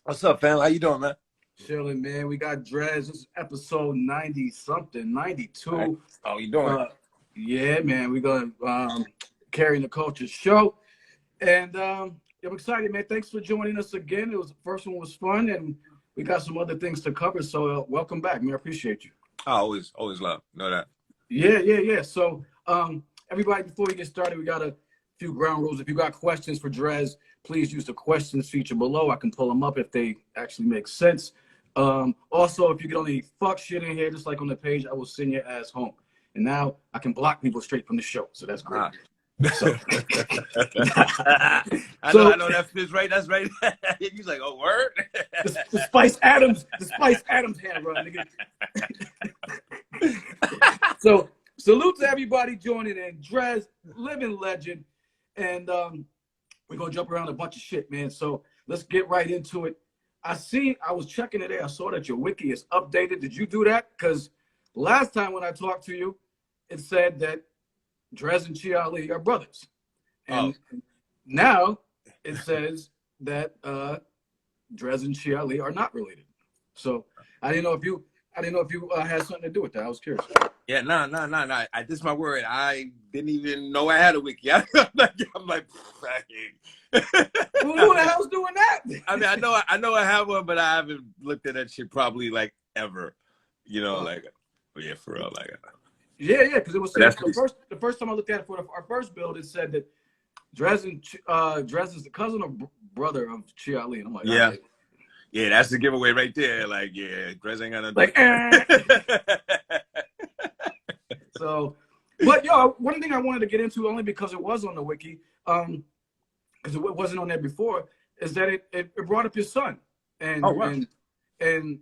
What's up, fam? How you doing, man? Chilling, man. We got Dres. This is episode 90 something, All right. 92. How you doing? Uh, yeah, man. We're going to carry the culture show. And I'm excited, man. Thanks for joining us again. The first one was fun, and we got some other things to cover. So welcome back, man. I appreciate you. I always love. Know that. Yeah. So everybody, before we get started, we got a few ground rules. If you got questions for Dres, please use the questions feature below. I can pull them up if they actually make sense. Also, if you get any fuck shit in here, just like on the page, I will send your ass home. And now I can block people straight from the show, so that's great. So, I know that fits right. That's right. He's like, oh, word. the Spice Adams hand run, nigga. So salute to everybody joining in. Dres, living legend, and we're gonna jump around a bunch of shit, man. So let's get right into it. I was checking it out. I saw that your wiki is updated. Did you do that? Because last time when I talked to you, it said that Dres and Chi Ali are brothers. And now it says that Dres and Chi Ali are not related. So I didn't know if you had something to do with that. I was curious. Yeah, no. This is my word. I didn't even know I had a wiki. I'm like, Who the hell's doing that? I mean, I know I have one, but I haven't looked at that shit probably like ever. You know, yeah, for real, Yeah, because it was the first time I looked at it for our first build, it said that Dres is the cousin or brother of Chi Ali. And I'm like, yeah. Right. Yeah, that's the giveaway right there. Like, yeah, Dres ain't got nothing. Like, So, but one thing I wanted to get into, only because it was on the wiki, because it wasn't on there before, is that it brought up your son and and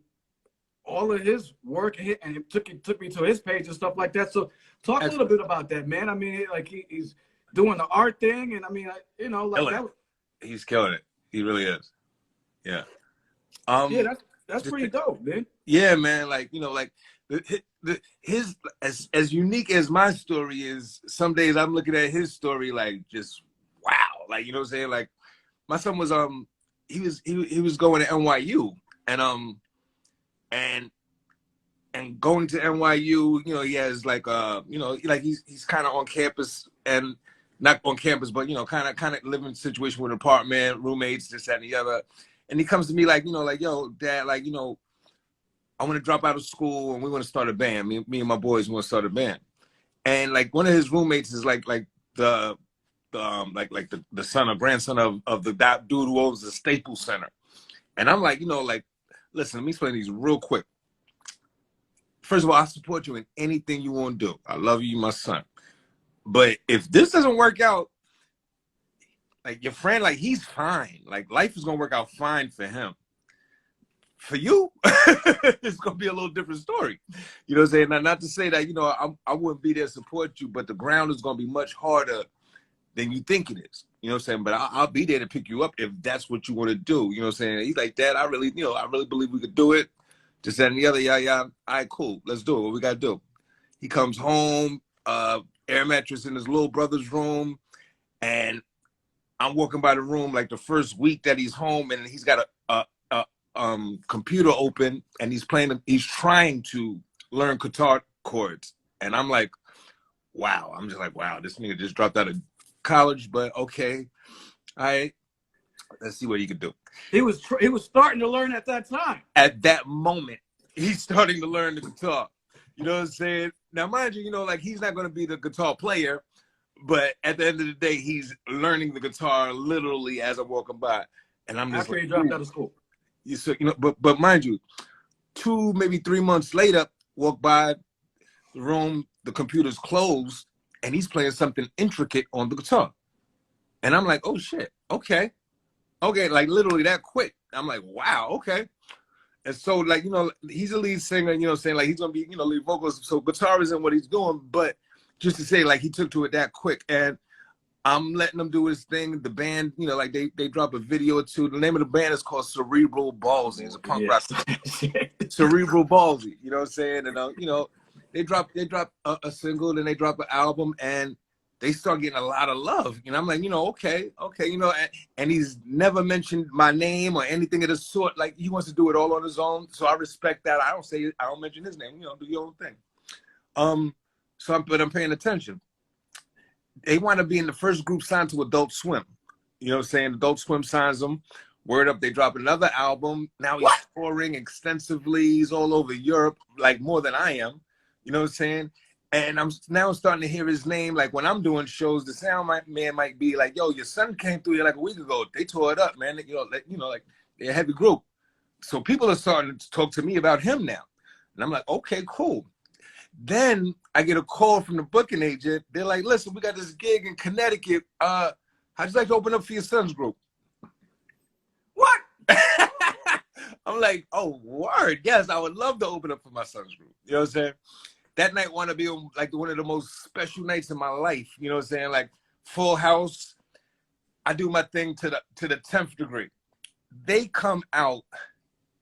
all of his work, and it took me to his page and stuff like that. So talk a little bit about that, man. I mean, like he's doing the art thing, and I mean, that. He's killing it. He really is. Yeah. Yeah, that's pretty dope, man. Yeah, man. Like, his as unique as my story is. Some days I'm looking at his story like just wow. Like, you know what I'm saying? Like, my son was he was going to NYU and going to NYU, he has like he's kind of on campus and not on campus, but kind of living in a situation with an apartment, roommates, this, that, and the other. And he comes to me like, yo, Dad, like, I want to drop out of school and we want to start a band. Me and my boys want to start a band. And like one of his roommates is like the son or grandson of the dude who owns the Staples Center. And I'm like, listen, let me explain these real quick. First of all, I support you in anything you want to do. I love you, my son. But if this doesn't work out, like your friend, like he's fine. Like life is gonna work out fine for him. For you, it's gonna be a little different story. You know what I'm saying? Now, not to say that I wouldn't be there to support you, but the ground is gonna be much harder than you think it is. You know what I'm saying? But I'll be there to pick you up if that's what you want to do. You know what I'm saying? He's like, Dad, I really believe we could do it. Just that and the other, yeah. All right, cool. Let's do it. What we gotta do? He comes home, air mattress in his little brother's room, and I'm walking by the room like the first week that he's home, and he's got a computer open, and he's trying to learn guitar chords, and I'm like, wow. I'm just like, wow, this nigga just dropped out of college, but okay, all right, let's see what he could do. He was starting to learn at that time. At that moment, he's starting to learn the guitar. You know what I'm saying? Now, mind you, like he's not going to be the guitar player, but at the end of the day, he's learning the guitar literally as I'm walking by, and I'm just after he dropped out of school. But mind you, 2 maybe 3 months later, walk by the room, the computer's closed, and he's playing something intricate on the guitar, and I'm like, oh shit, okay, like literally that quick. I'm like, wow, okay. And so like, he's a lead singer, saying like he's gonna be, lead vocals. So guitar isn't what he's doing, but just to say like he took to it that quick. And I'm letting him do his thing. The band, like they drop a video or two. The name of the band is called Cerebral Ballsy. It's a punk rock. Cerebral Ballsy, you know what I'm saying? And they drop a single, then they drop an album, and they start getting a lot of love. You know, I'm like, you know, okay, you know, and he's never mentioned my name or anything of the sort. Like, he wants to do it all on his own. So I respect that. I don't mention his name, you know, do your own thing. But I'm paying attention. They want to be in the first group signed to Adult Swim. You know what I'm saying? Adult Swim signs them. Word up, they drop another album. Now he's touring extensively. He's all over Europe, like more than I am. You know what I'm saying? And I'm now starting to hear his name. Like when I'm doing shows, the sound man might be like, "Yo, your son came through here like a week ago. They tore it up, man. Like they're a heavy group." So people are starting to talk to me about him now, and I'm like, "Okay, cool." Then I get a call from the booking agent. They're like, "Listen, we got this gig in Connecticut. How'd you like to open up for your son's group?" What? I'm like, "Oh, word. Yes, I would love to open up for my son's group." You know what I'm saying? That night want to be like one of the most special nights in my life. You know what I'm saying? Like full house. I do my thing to the 10th degree. They come out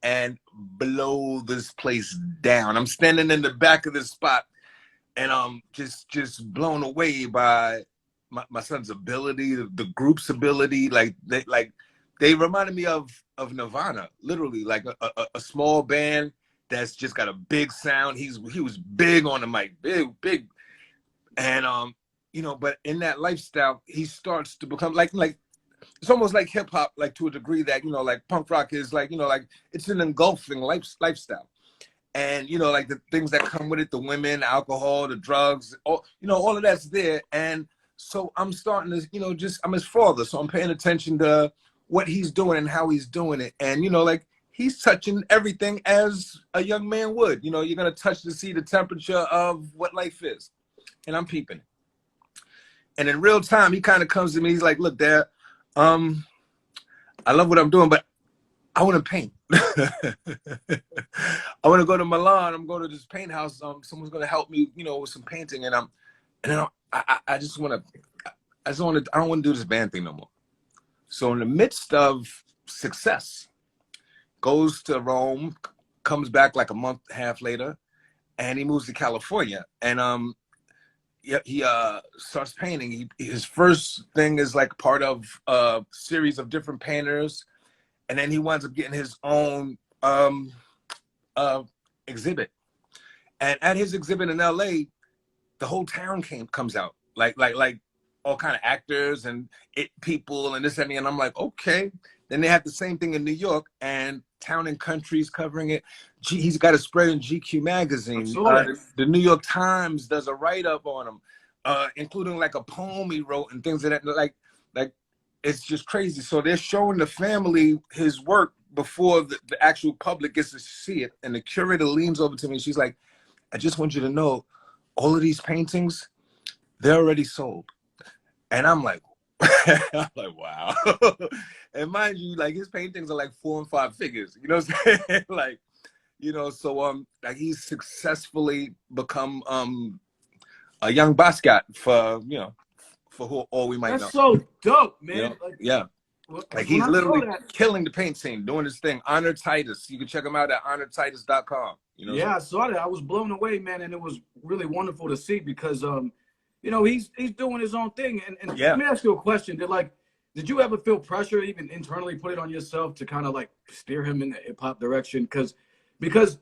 and blow this place down. I'm standing in the back of this spot and I'm just blown away by my son's ability, the group's ability. Like they reminded me of Nirvana, literally, like a small band that's just got a big sound. He was big on the mic, big. And you know, but in that lifestyle, he starts to become like it's almost like hip hop, like to a degree that, you know, like punk rock is like, you know, like it's an engulfing lifestyle. And, you know, like the things that come with it, the women, alcohol, the drugs, all, you know, all of that's there. And so I'm starting to, you know, I'm his father. So I'm paying attention to what he's doing and how he's doing it. And, you know, like he's touching everything as a young man would. You know, you're going to touch to see the temperature of what life is. And I'm peeping it. And in real time, he kind of comes to me. He's like, "Look, Dad, I love what I'm doing, but I want to paint. I want to go to Milan. I'm going to this paint house. Someone's going to help me, you know, with some painting. And I just want to, I don't want to do this band thing no more." So in the midst of success, goes to Rome, comes back like a month and a half later, and he moves to California. And he starts painting. His first thing is like part of a series of different painters, and then he winds up getting his own exhibit. And at his exhibit in LA, the whole town comes out, like all kind of actors and people and this and that. And I'm like, okay. Then they have the same thing in New York, and Town and Country's covering it. He's got a spread in GQ magazine. The New York Times does a write-up on him, including like a poem he wrote and things of that. Like it's just crazy. So they're showing the family his work before the actual public gets to see it. And the curator leans over to me and she's like, "I just want you to know, all of these paintings, they're already sold." And I'm like, wow. And mind you, like his paintings are like 4 and 5 figures, you know what I'm saying? Like, you know, so like he's successfully become a young Basquiat for, you know, for who all we might know. That's so dope, man. You know? Like, yeah. Like he's literally killing the paint scene, doing his thing. Honor Titus. You can check him out at honortitus.com. You know. Yeah, I saw that. I was blown away, man, and it was really wonderful to see because you know, he's doing his own thing. And yeah. Let me ask you a question. Did you ever feel pressure, even internally put it on yourself to kind of like steer him in the hip hop direction? Because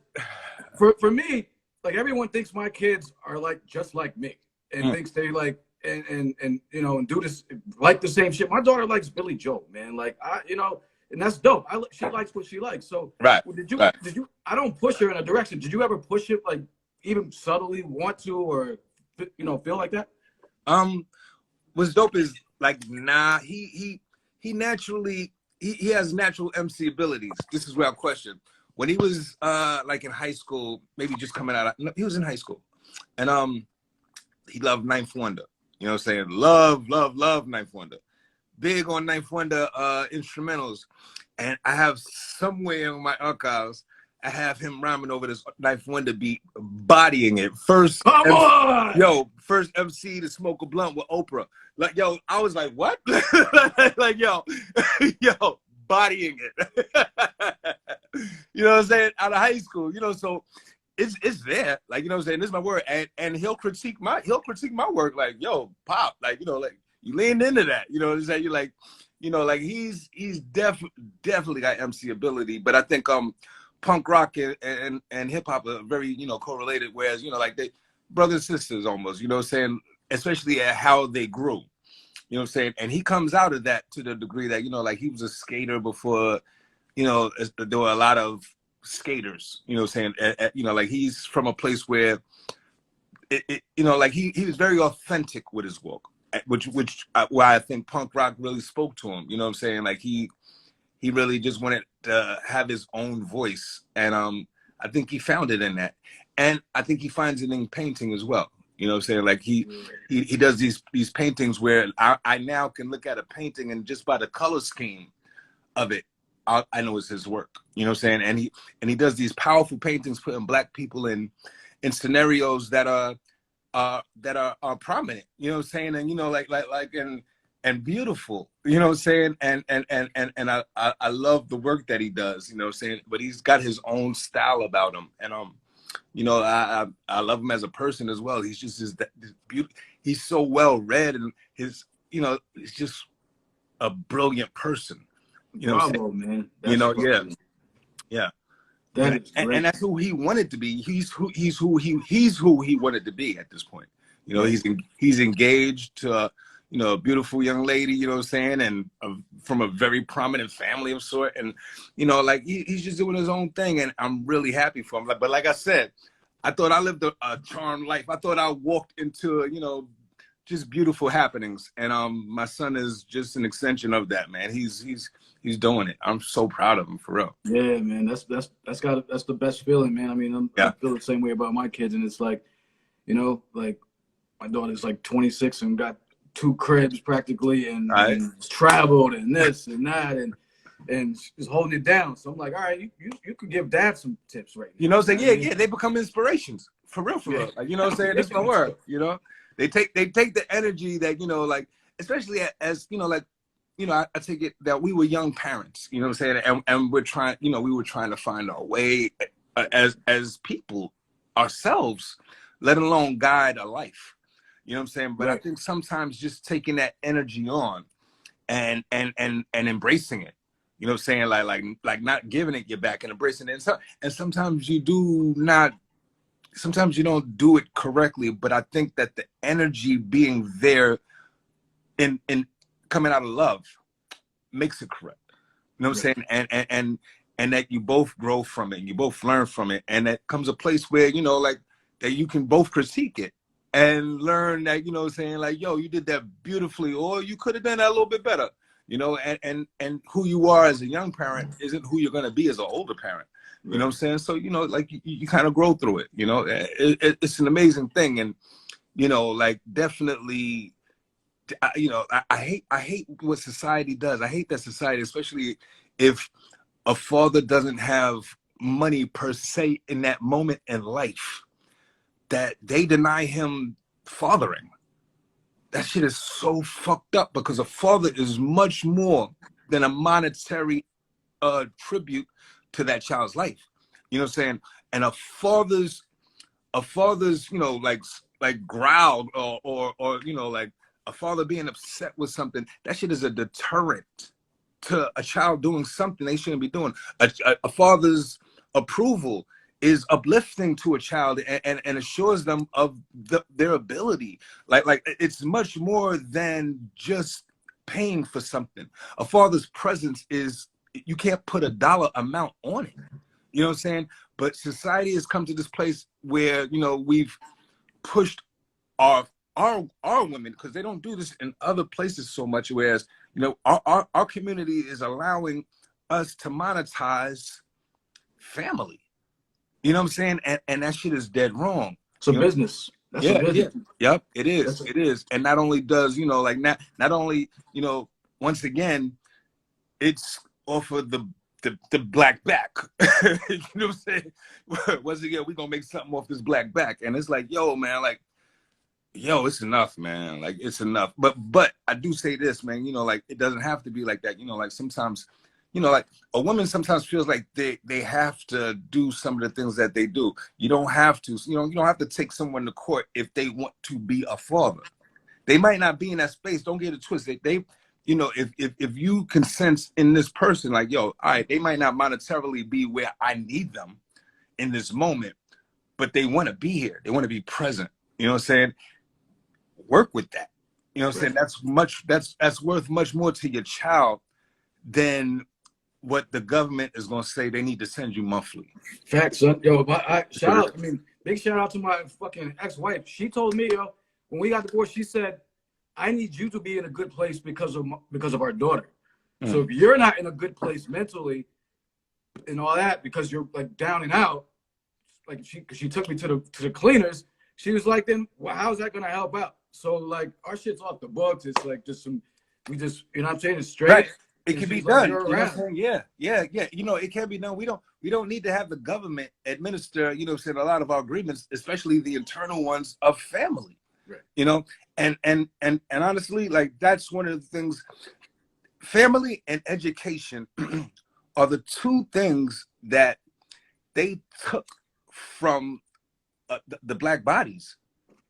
for me, like everyone thinks my kids are like just like me and thinks they like and you know and do this like the same shit. My daughter likes Billy Joel, man. Like you know, and that's dope. She likes what she likes. So right. Did you? I don't push her in a direction. Did you ever push it like even subtly want to or you know feel like that? What's dope is like he naturally he has natural MC abilities. This is where I question. When he was like in high school, maybe just coming out, he was in high school, and he loved Ninth Wonder. You know what I'm saying? Love Ninth Wonder. Big on Ninth Wonder instrumentals. And I have somewhere in my archives, I have him rhyming over this Ninth Wonder beat, bodying it. First MC to smoke a blunt with Oprah. Like, yo, I was like, what? Like, yo, bodying it. You know what I'm saying? Out of high school, you know, so it's there. Like, you know what I'm saying? This is my word. And he'll critique my work like, yo, Pop, like, you know, like you leaned into that. You know what I'm saying? You're like, you know, like he's definitely got MC ability. But I think punk rock and hip hop are very, you know, correlated, whereas, you know, like they brothers sisters almost, you know what I'm saying? Especially at how they grew. You know what I'm saying? And he comes out of that to the degree that, you know, like he was a skater before, you know, there were a lot of skaters, you know what I'm saying? You know, like he's from a place where, you know, like he was very authentic with his walk, which why I think punk rock really spoke to him. You know what I'm saying? Like he really just wanted to have his own voice. And I think he found it in that. And I think he finds it in painting as well. You know what I'm saying? Like he does these paintings where I now can look at a painting and just by the color scheme of it, I know it's his work. You know what I'm saying? And he does these powerful paintings putting Black people in scenarios that are prominent. You know what I'm saying? And you know, like and beautiful. You know what I'm saying? And I love the work that he does. You know what I'm saying? But he's got his own style about him. And you know, I love him as a person as well. He's just this beauty. He's so well read, and his, you know, he's just a brilliant person. You know, Bravo, man. That's, you know, yeah. And that's who he wanted to be. He's who he wanted to be at this point. You know, he's engaged to you know, a beautiful young lady. You know what I'm saying, and from a very prominent family of sort. And you know, like he's just doing his own thing, and I'm really happy for him. But like I said, I thought I lived a charmed life. I thought I walked into, you know, just beautiful happenings. And my son is just an extension of that, man. He's doing it. I'm so proud of him, for real. Yeah, man. That's the best feeling, man. I mean, I feel the same way about my kids, and it's like, you know, like my daughter's like 26 and got 2 cribs practically, and traveled and this and that, and she's holding it down. So I'm like, all right, you could give dad some tips right now. You know what I'm saying? Yeah, they become inspirations. For real. Like, you know what I'm saying? That's my word. You know? They take the energy that, you know, like, especially as you know, like, you know, I take it that we were young parents, you know what I'm saying? And we're trying, you know, we were trying to find our way as people ourselves, let alone guide a life. You know what I'm saying? But I think sometimes just taking that energy on and embracing it, you know what I'm saying? Like not giving it your back and embracing it. And sometimes you don't do it correctly, but I think that the energy being there in coming out of love makes it correct. You know what I'm saying? And that you both grow from it, and you both learn from it. And that comes a place where, you know, like that you can both critique it and learn that, you know what I'm saying, like, yo, you did that beautifully, or you could have done that a little bit better. You know, and who you are as a young parent isn't who you're gonna be as an older parent. You know what I'm saying? So, you know, like you kind of grow through it, you know. It's an amazing thing. And, you know, like definitely, you know, I hate what society does. I hate that society, especially if a father doesn't have money per se in that moment in life, that they deny him fathering. That shit is so fucked up, because a father is much more than a monetary tribute to that child's life. You know what I'm saying? And a father's, you know, like growl or you know, like a father being upset with something, that shit is a deterrent to a child doing something they shouldn't be doing. A father's approval is uplifting to a child and assures them of their ability. Like it's much more than just paying for something. A father's presence is, you can't put a dollar amount on it. You know what I'm saying? But society has come to this place where, you know, we've pushed our women, because they don't do this in other places so much, whereas, you know, our community is allowing us to monetize family. You know what I'm saying? And that shit is dead wrong. It's a business. That's a business. Yep, it is. It is. And not only does, you know, like not only, you know, once again, it's off of the black back. You know what I'm saying? Once again, we're gonna make something off this black back. And it's like, yo, man, like, yo, it's enough, man. Like, it's enough. But I do say this, man, you know, like, it doesn't have to be like that. You know, like, sometimes you know, like a woman sometimes feels like they have to do some of the things that they do. You don't have to, you know, you don't have to take someone to court if they want to be a father. They might not be in that space. Don't get it twisted. They you know, if you can sense in this person, like, yo, all right, they might not monetarily be where I need them in this moment, but they want to be here. They want to be present. You know what I'm saying? Work with that. You know what I'm saying? That's worth much more to your child than what the government is going to say they need to send you monthly. Facts, son. Yo, shout out. I mean, big shout out to my fucking ex-wife. She told me, yo, when we got divorced, she said, I need you to be in a good place because of our daughter. So if you're not in a good place mentally and all that, because you're like down and out, like she took me to the cleaners. She was like, then well, how's that gonna help out? So like our shit's off the books. It's like just you know what I'm saying? It's straight. Right. It can be done. Like, you know what I'm saying? Yeah. You know, it can be done. We don't need to have the government administer, you know, saying a lot of our agreements, especially the internal ones of family. Right. You know, and honestly, like that's one of the things. Family and education are the two things that they took from the black bodies.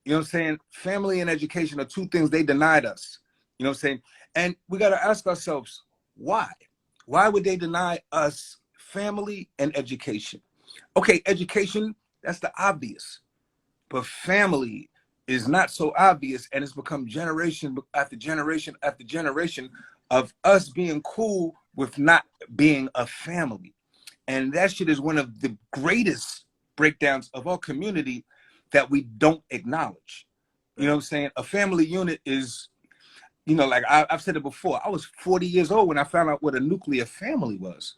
You know what I'm saying? Family and education are two things they denied us. You know what I'm saying? And we got to ask ourselves, why? Why would they deny us family and education? Okay, education, that's the obvious. But family is not so obvious, and it's become generation after generation after generation of us being cool with not being a family. And that shit is one of the greatest breakdowns of our community that we don't acknowledge. You know what I'm saying? A family unit is, you know, like I've said it before, I was 40 years old when I found out what a nuclear family was.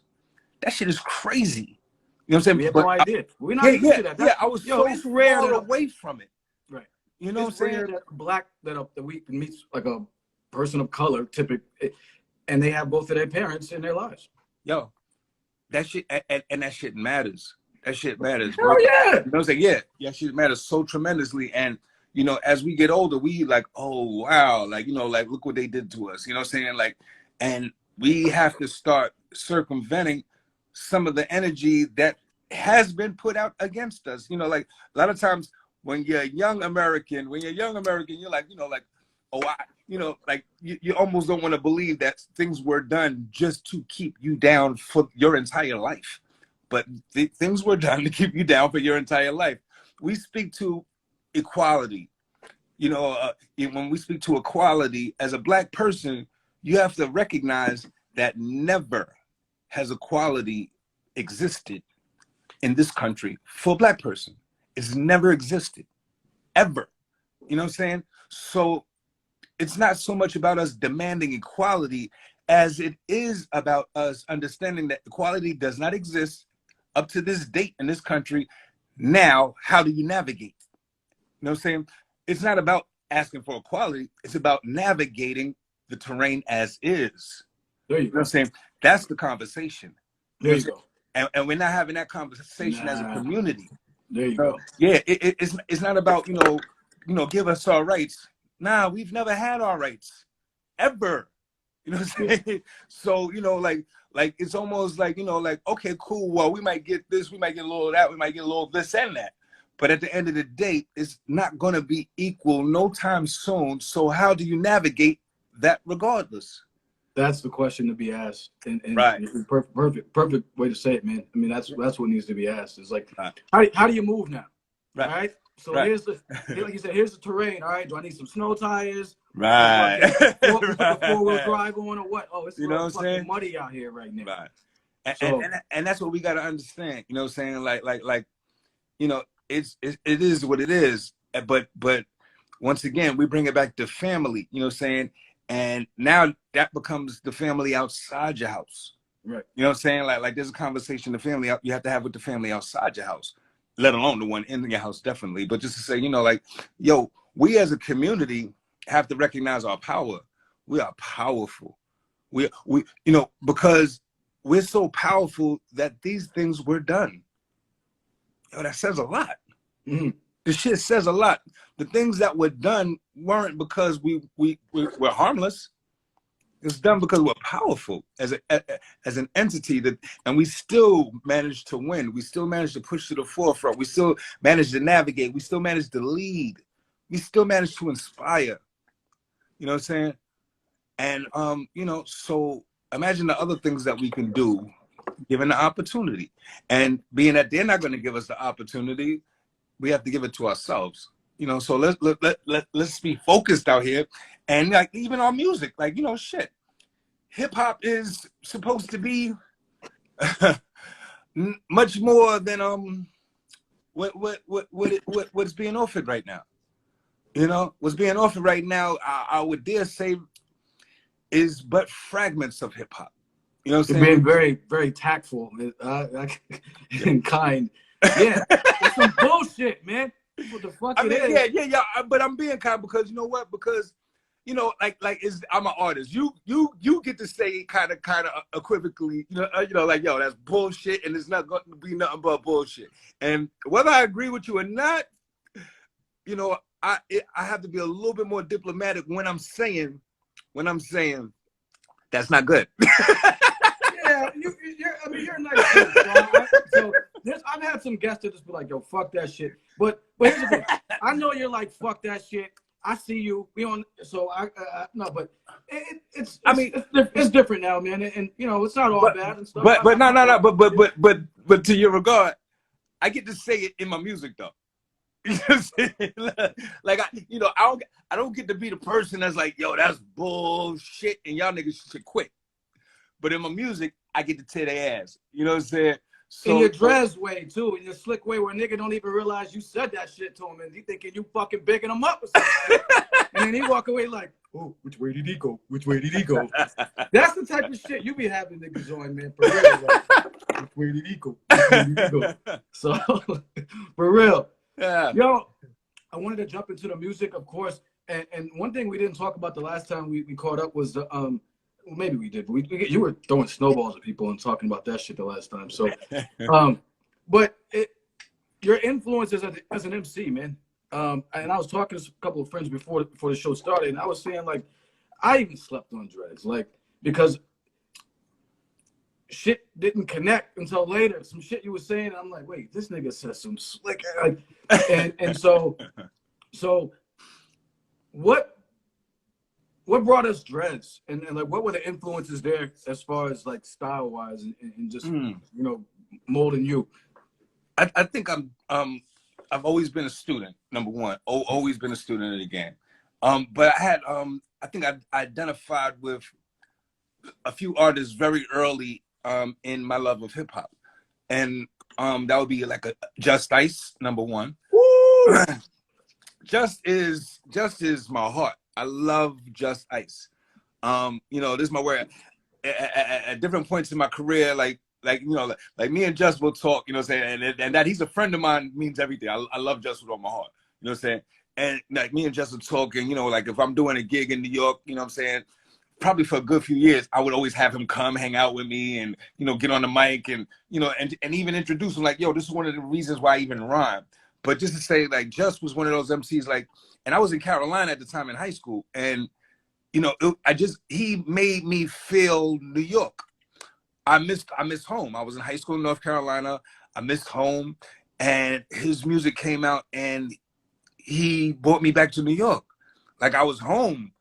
That shit is crazy. You know what I'm saying? We have no idea. We're not used to that. Yeah, I was so it's rare far away from it. Right. You know it's what I'm rare saying? that we can meet like a person of color, typically, and they have both of their parents in their lives. Yo, that shit, and that shit matters. That shit matters, bro. Oh, yeah. You know what I'm saying? Yeah, that shit matters so tremendously. And, you know, as we get older, we like, oh, wow. Like, you know, like, look what they did to us. You know what I'm saying? Like, and we have to start circumventing some of the energy that has been put out against us. You know, like a lot of times when you're a young American, you're like, you know, like, oh, you know, like you almost don't want to believe that things were done just to keep you down for your entire life. But things were done to keep you down for your entire life. We speak to equality. You know, when we speak to equality, as a black person, you have to recognize that never has equality existed in this country for a black person. It's never existed, ever. You know what I'm saying? So it's not so much about us demanding equality as it is about us understanding that equality does not exist up to this date in this country. Now, how do you navigate? You know what I'm saying? It's not about asking for equality. It's about navigating the terrain as is. There you know what I'm saying? That's the conversation. There you go. And we're not having that conversation as a community. There you go. Yeah, it's not about, you know, give us our rights. Nah, we've never had our rights ever. You know what I'm saying? Yeah. So, you know, like it's almost like, you know, like, okay, cool. Well, we might get this, we might get a little of that, we might get a little of this and that. But at the end of the day, it's not going to be equal no time soon. So how do you navigate that regardless? That's the question to be asked. And right. Perfect way to say it, man. I mean, that's what needs to be asked. It's like, right. how do you move now? Right. All right. So right. here's like you said, here's the terrain. All right. Do I need some snow tires? Right. Put the 4-wheel drive on or what? Oh, it's you know what I'm saying? Muddy out here right now. Right. And that's what we got to understand. You know what I'm saying? Like, you know, it is what it is. But once again, we bring it back to family. You know what I'm saying? And now that becomes the family outside your house. Right. You know what I'm saying? Like there's a conversation the family you have to have with the family outside your house, let alone the one in your house, definitely. But just to say, you know, like, yo, we as a community have to recognize our power. We are powerful. We you know, because we're so powerful that these things were done. Yo, that says a lot. Mm-hmm. The shit says a lot. The things that were done weren't because we were harmless. It's done because we're powerful as an entity that, and we still manage to win. We still manage to push to the forefront. We still manage to navigate. We still manage to lead. We still manage to inspire. You know what I'm saying? And you know, so imagine the other things that we can do given the opportunity. And being that they're not going to give us the opportunity, we have to give it to ourselves. You know, so let's be focused out here. And like even our music, like, you know, shit. Hip hop is supposed to be much more than what's being offered right now. You know, what's being offered right now, I would dare say, is but fragments of hip hop. You know what I'm You're saying? being very, very tactful and kind. Yeah, it's some bullshit, man. What the fuck I it mean, is. yeah. But I'm being kind because you know what? Because you know, I'm an artist. You get to say kind of equivocally, you know, like, yo, that's bullshit, and it's not going to be nothing but bullshit. And whether I agree with you or not, you know, I have to be a little bit more diplomatic when I'm saying that's not good. Yeah, I mean, you're a nice dude. So I've had some guests that just be like, yo, fuck that shit. But here's the thing. I know you're like, fuck that shit. I see you. We on. So no, but it's different now, man. And you know, it's not all bad and stuff. But no. But to your regard, I get to say it in my music though. You know what I'm saying? Like I don't get to be the person that's like, yo, that's bullshit, and y'all niggas should quit. But in my music, I get to tear their ass. You know what I'm saying? So, in your Dres way too, in your slick way, where a nigga don't even realize you said that shit to him, and he thinking you fucking bigging him up or something. And then he walk away like, oh, which way did he go? Which way did he go? That's the type of shit you be having niggas on, man. For real, like, which way did he go? Which way did he go? So, for real. Yeah. Yo, I wanted to jump into the music, of course. And one thing we didn't talk about the last time we caught up was the well, maybe we did, but you were throwing snowballs at people and talking about that shit the last time. So, but your influence as an MC, man. And I was talking to a couple of friends before the show started, and I was saying, like, I even slept on Dres, like, because shit didn't connect until later. Some shit you were saying, and I'm like, wait, this nigga says some slick, like, and so what brought us Dres, and like what were the influences there as far as like style wise and just you know, molding you? I think I've always been a student, number one. Always been a student of the game. But I had I think I identified with a few artists very early in my love of hip hop. And that would be like a Just Ice, number one. Woo! Just is my heart. I love Just Ice. You know, this is my word. At different points in my career, like you know, like me and Just will talk. You know what I'm saying? And that he's a friend of mine means everything. I love Just with all my heart. You know what I'm saying? And like me and Just will talk, and you know, like if I'm doing a gig in New York, you know what I'm saying? Probably for a good few years, I would always have him come hang out with me and, you know, get on the mic and, you know, and even introduce him like, yo, this is one of the reasons why I even rhyme. But just to say, like, Just was one of those MCs, like, and I was in Carolina at the time in high school, and, you know, he made me feel New York. I missed home. I was in high school in North Carolina. I missed home, and his music came out, and he brought me back to New York. Like I was home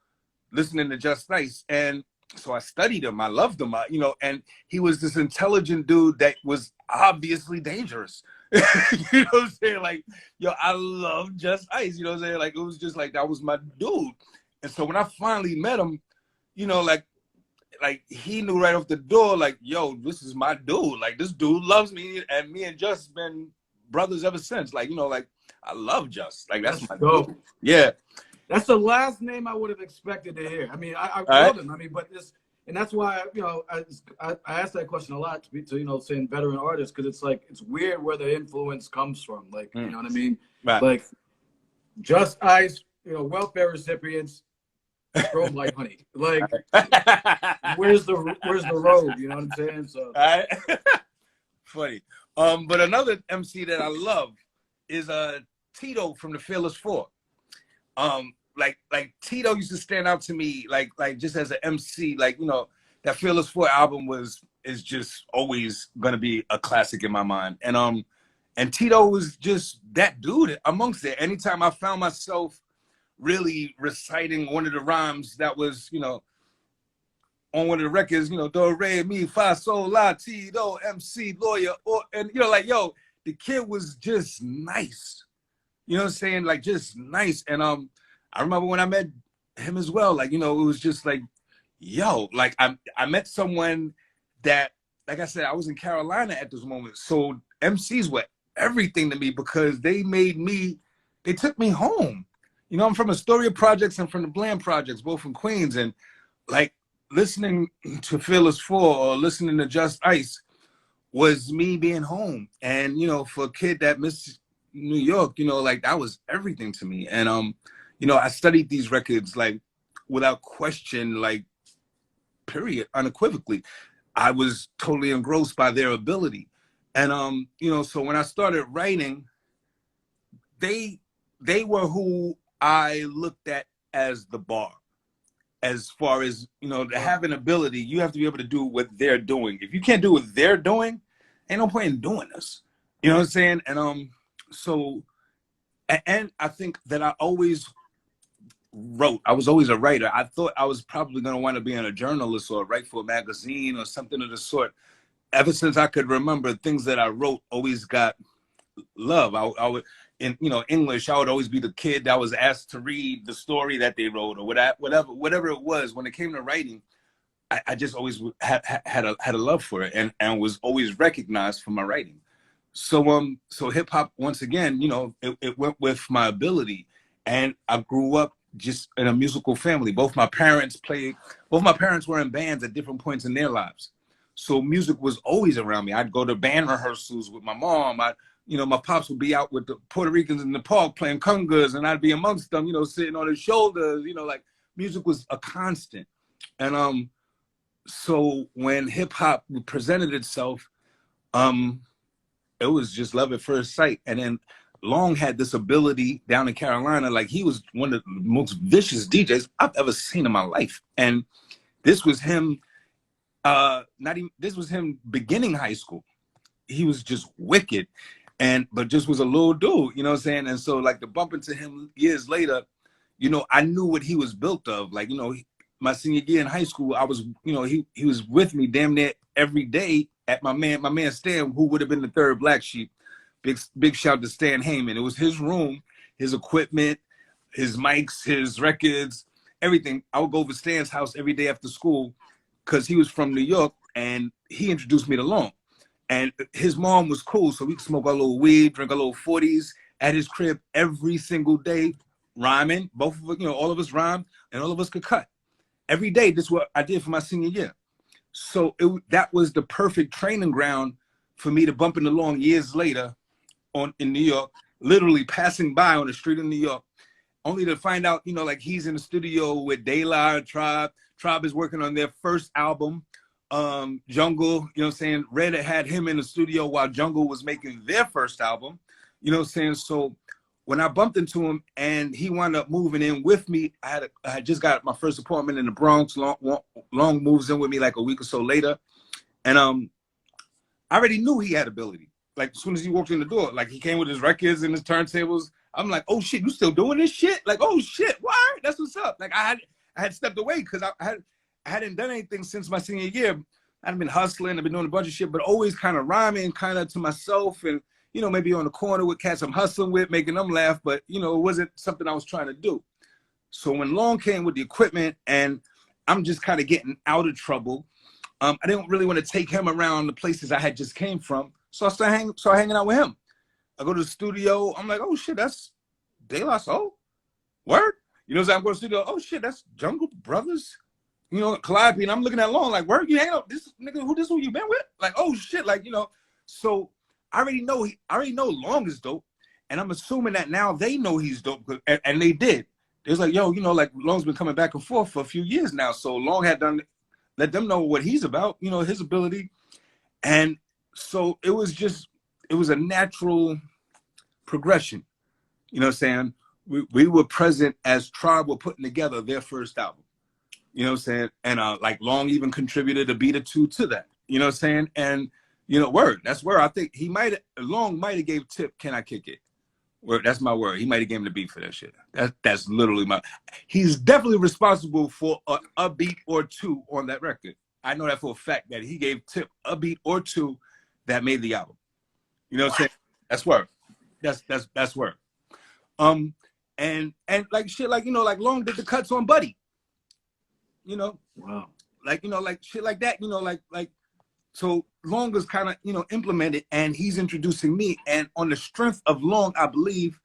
listening to Just Ice. And so I studied him. I loved him, you know, and he was this intelligent dude that was obviously dangerous. You know what I'm saying? Like, yo, I love Just Ice. You know what I'm saying? Like, it was just like, that was my dude. And so when I finally met him, you know, like he knew right off the door, like, yo, this is my dude. Like, this dude loves me, and me and Just been brothers ever since. Like, you know, like, I love Just. Like, that's my dude. Yeah. That's the last name I would have expected to hear. I mean, I love him. I mean, but this, and that's why, you know, I ask that question a lot to you know, saying veteran artists, because it's like, it's weird where the influence comes from. Like, you know what I mean? Right. Like, Just Ice, you know, welfare recipients, strobe like honey. Like, where's the road? You know what I'm saying? So, funny. But another MC that I love is Tito from the Fearless Four. like Tito used to stand out to me like just as an MC. Like, you know, that Fearless 4 album is just always gonna be a classic in my mind. And Tito was just that dude amongst it. Anytime I found myself really reciting one of the rhymes that was, you know, on one of the records, you know, do, re, mi, fa, sol, la, ti, do, MC, lawyer, or, and you know, like, yo, the kid was just nice. You know what I'm saying? Like, just nice. And I remember when I met him as well, like, you know, it was just like, yo, like I met someone that, like I said, I was in Carolina at this moment. So MCs were everything to me because they took me home. You know, I'm from Astoria Projects and from the Bland Projects, both from Queens. And like listening to Fearless 4 or listening to Just Ice was me being home. And, you know, for a kid that missed New York, you know, like that was everything to me. And, you know, I studied these records like without question, like period, unequivocally. I was totally engrossed by their ability. And, you know, so when I started writing, they were who I looked at as the bar. As far as, you know, to have an ability, you have to be able to do what they're doing. If you can't do what they're doing, ain't no point in doing this. You know what I'm saying? And so, and I think that I always wrote. I was always a writer. I thought I was probably going to want to be a journalist or write for a magazine or something of the sort. Ever since I could remember, things that I wrote always got love. I would, in, you know, English, I would always be the kid that was asked to read the story that they wrote or whatever it was. When it came to writing, I just always had a love for it and was always recognized for my writing. So hip hop, once again, you know, it went with my ability. And I grew up just in a musical family. Both my parents were in bands at different points in their lives. So music was always around me. I'd go to band rehearsals with my mom. You know, my pops would be out with the Puerto Ricans in the park playing congas, and I'd be amongst them, you know, sitting on his shoulders, you know, like music was a constant. And so when hip hop presented itself, it was just love at first sight. And then Long had this ability down in Carolina, like he was one of the most vicious DJs I've ever seen in my life. And this was him, this was him beginning high school. He was just wicked. But just was a little dude, you know what I'm saying? And so like to bump into him years later, you know, I knew what he was built of. Like, you know, my senior year in high school, I was, you know, he was with me damn near every day at my man Stan, who would have been the third Black Sheep. Big shout to Stan Heyman. It was his room, his equipment, his mics, his records, everything. I would go over Stan's house every day after school because he was from New York and he introduced me to Long. And his mom was cool, so we could smoke our little weed, drink our little 40s at his crib every single day, rhyming. Both of us, you know, all of us rhymed and all of us could cut. Every day, this is what I did for my senior year. So that was the perfect training ground for me to bump into Long years later in New York, literally passing by on the street in New York, only to find out, you know, like he's in the studio with De La, Tribe. Tribe is working on their first album. Jungle, you know what I'm saying? Red had him in the studio while Jungle was making their first album, you know what I'm saying? So when I bumped into him and he wound up moving in with me, I had just got my first apartment in the Bronx. Long moves in with me like a week or so later. And I already knew he had ability. Like as soon as he walked in the door, like he came with his records and his turntables. I'm like, oh shit, you still doing this shit? Like, oh shit, what? That's what's up. Like I had stepped away because I hadn't done anything since my senior year. I'd been hustling, I've been doing a bunch of shit, but always kind of rhyming kind of to myself and, you know, maybe on the corner with cats I'm hustling with, making them laugh, but, you know, it wasn't something I was trying to do. So when Long came with the equipment and I'm just kind of getting out of trouble, I didn't really want to take him around the places I had just came from. So I started hanging out with him. I go to the studio, I'm like, oh shit, that's De La Soul? Word? You know what I'm saying? I'm going to the studio, oh shit, that's Jungle Brothers? You know, Calliope, and I'm looking at Long like, where you hanging out? This nigga, who you been with? Like, oh shit, like, you know. So I already know Long is dope, and I'm assuming that now they know he's dope, and they did. It was like, yo, you know, like Long's been coming back and forth for a few years now, so Long had let them know what he's about, you know, his ability, and so it was a natural progression, you know what I'm saying? we were present as Tribe were putting together their first album. You know what I'm saying? And like Long even contributed a beat or two to that. You know what I'm saying? And you know, that's word. I think Long might have gave Tip, "Can I Kick It?" Word, that's my word. He might have given the beat for that shit. That's literally my. He's definitely responsible for a beat or two on that record. I know that for a fact that he gave Tip a beat or two that made the album. You know what I'm saying? That's word. That's word. And like shit, like, you know, like Long did the cuts on Buddy. You know, wow. Like, you know, like shit like that. You know, like so Long is kind of, you know, implemented, and he's introducing me, and on the strength of Long, I believe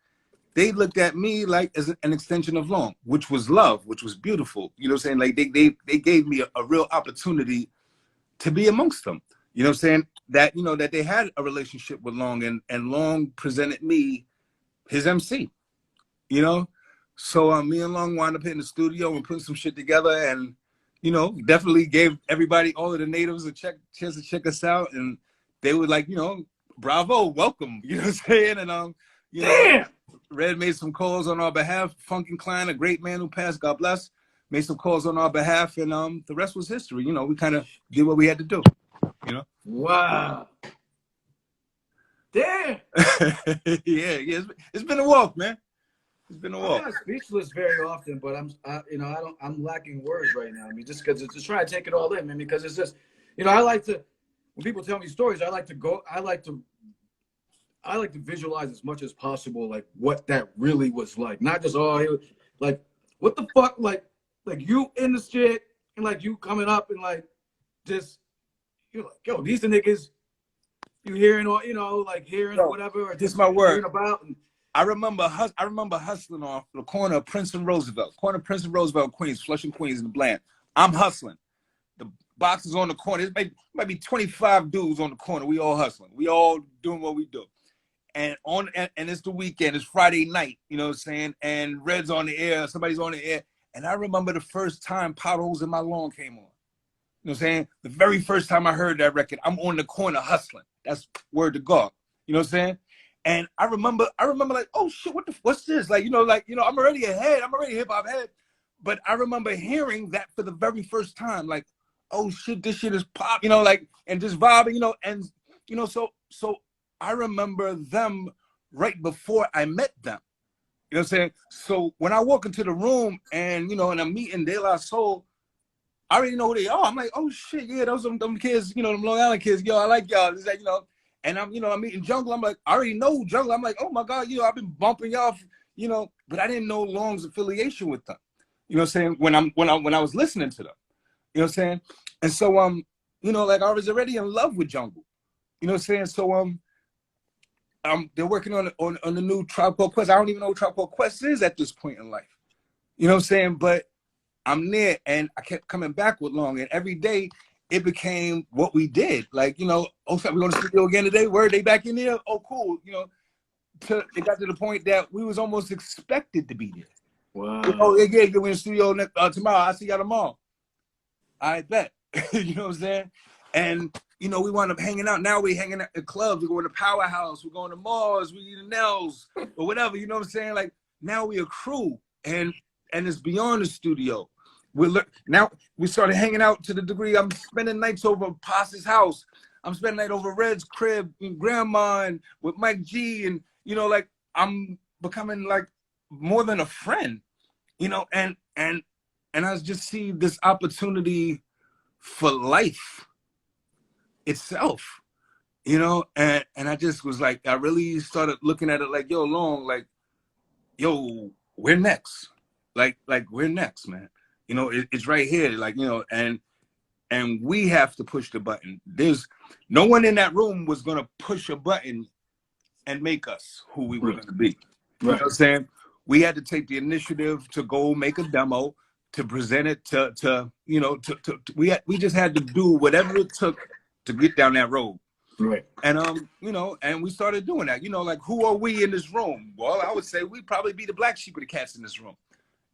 they looked at me like as an extension of Long, which was love, which was beautiful. You know what I'm saying? Like they gave me a real opportunity to be amongst them. You know what I'm saying? That, you know, that they had a relationship with Long, and Long presented me his MC, you know? So me and Long wound up in the studio and putting some shit together, and, you know, definitely gave everybody, all of the natives, a chance to check us out. And they were like, you know, bravo, welcome, you know what I'm saying? And, you know, Red made some calls on our behalf. Funkin' Klein, a great man who passed, God bless, made some calls on our behalf, and the rest was history. You know, we kind of did what we had to do, you know? Wow. Damn. Yeah, it's been a walk, man. It's been a walk. I'm not speechless very often, but I'm lacking words right now. I mean, just because just trying to take it all in, man. Because it's just, you know, I like to, when people tell me stories, I like to visualize as much as possible, like what that really was like. Not just like what the fuck, like you in the shit, and like you coming up and like just, you're like, yo, these the niggas you hearing, or, you know, like hearing or whatever, or just my word about. And I remember hustling off the corner of Prince and Roosevelt, Queens, Flushing, Queens, and Bland. I'm hustling. The box is on the corner. It might be 25 dudes on the corner. We all hustling. We all doing what we do. And it's the weekend. It's Friday night. You know what I'm saying? And Red's on the air. Somebody's on the air. And I remember the first time Potholes in My Lawn came on. You know what I'm saying? The very first time I heard that record, I'm on the corner hustling. That's word to God. You know what I'm saying? And I remember like, oh shit, what's this? Like, I'm already ahead. I'm already hip hop head. But I remember hearing that for the very first time, like, oh shit, this shit is pop, you know, like, and just vibing, you know, and, you know, so I remember them right before I met them. You know what I'm saying? So when I walk into the room and, you know, and I'm meeting De La Soul, I already know who they are. I'm like, oh shit, yeah, those are them kids, you know, them Long Island kids. Yo, I like y'all. It's like, you know, and I'm meeting Jungle. I'm like, I already know Jungle. I'm like, oh my God, you know, I've been bumping y'all, you know, but I didn't know Long's affiliation with them. You know what I'm saying? When I was listening to them, you know what I'm saying? And so, you know, like I was already in love with Jungle. You know what I'm saying? So, they're working on the new Tribe Called Quest. I don't even know what Tribe Called Quest is at this point in life. You know what I'm saying? But I'm there, and I kept coming back with Long, and every day it became what we did. Like, you know, oh, we're going to studio again today. Word, they back in there. Oh, cool. You know, it got to the point that we was almost expected to be there. wow. Oh, yeah, we're in the studio tomorrow. I'll see y'all tomorrow. I bet. You know what I'm saying? And, you know, we wound up hanging out. Now we're hanging out at clubs. We're going to Powerhouse. We're going to Mars. We're eating Nels or whatever. You know what I'm saying? Like, now we're a crew, and it's beyond the studio. Now we started hanging out to the degree I'm spending nights over Pas's house. I'm spending night over Red's crib and Grandma and with Mike G, and, you know, like I'm becoming like more than a friend, you know, and I just see this opportunity for life itself, you know, and I just was like, I really started looking at it like, yo, Long, like, yo, we're next. Like we're next, man. You know, it's right here, like, you know, and we have to push the button. There's no one in that room was going to push a button and make us who we were going to be. You know what I'm saying? We had to take the initiative to go make a demo, to present it to you know, we just had to do whatever it took to get down that road. Right. And, you know, and we started doing that. You know, like, who are we in this room? Well, I would say we'd probably be the black sheep of the cats in this room.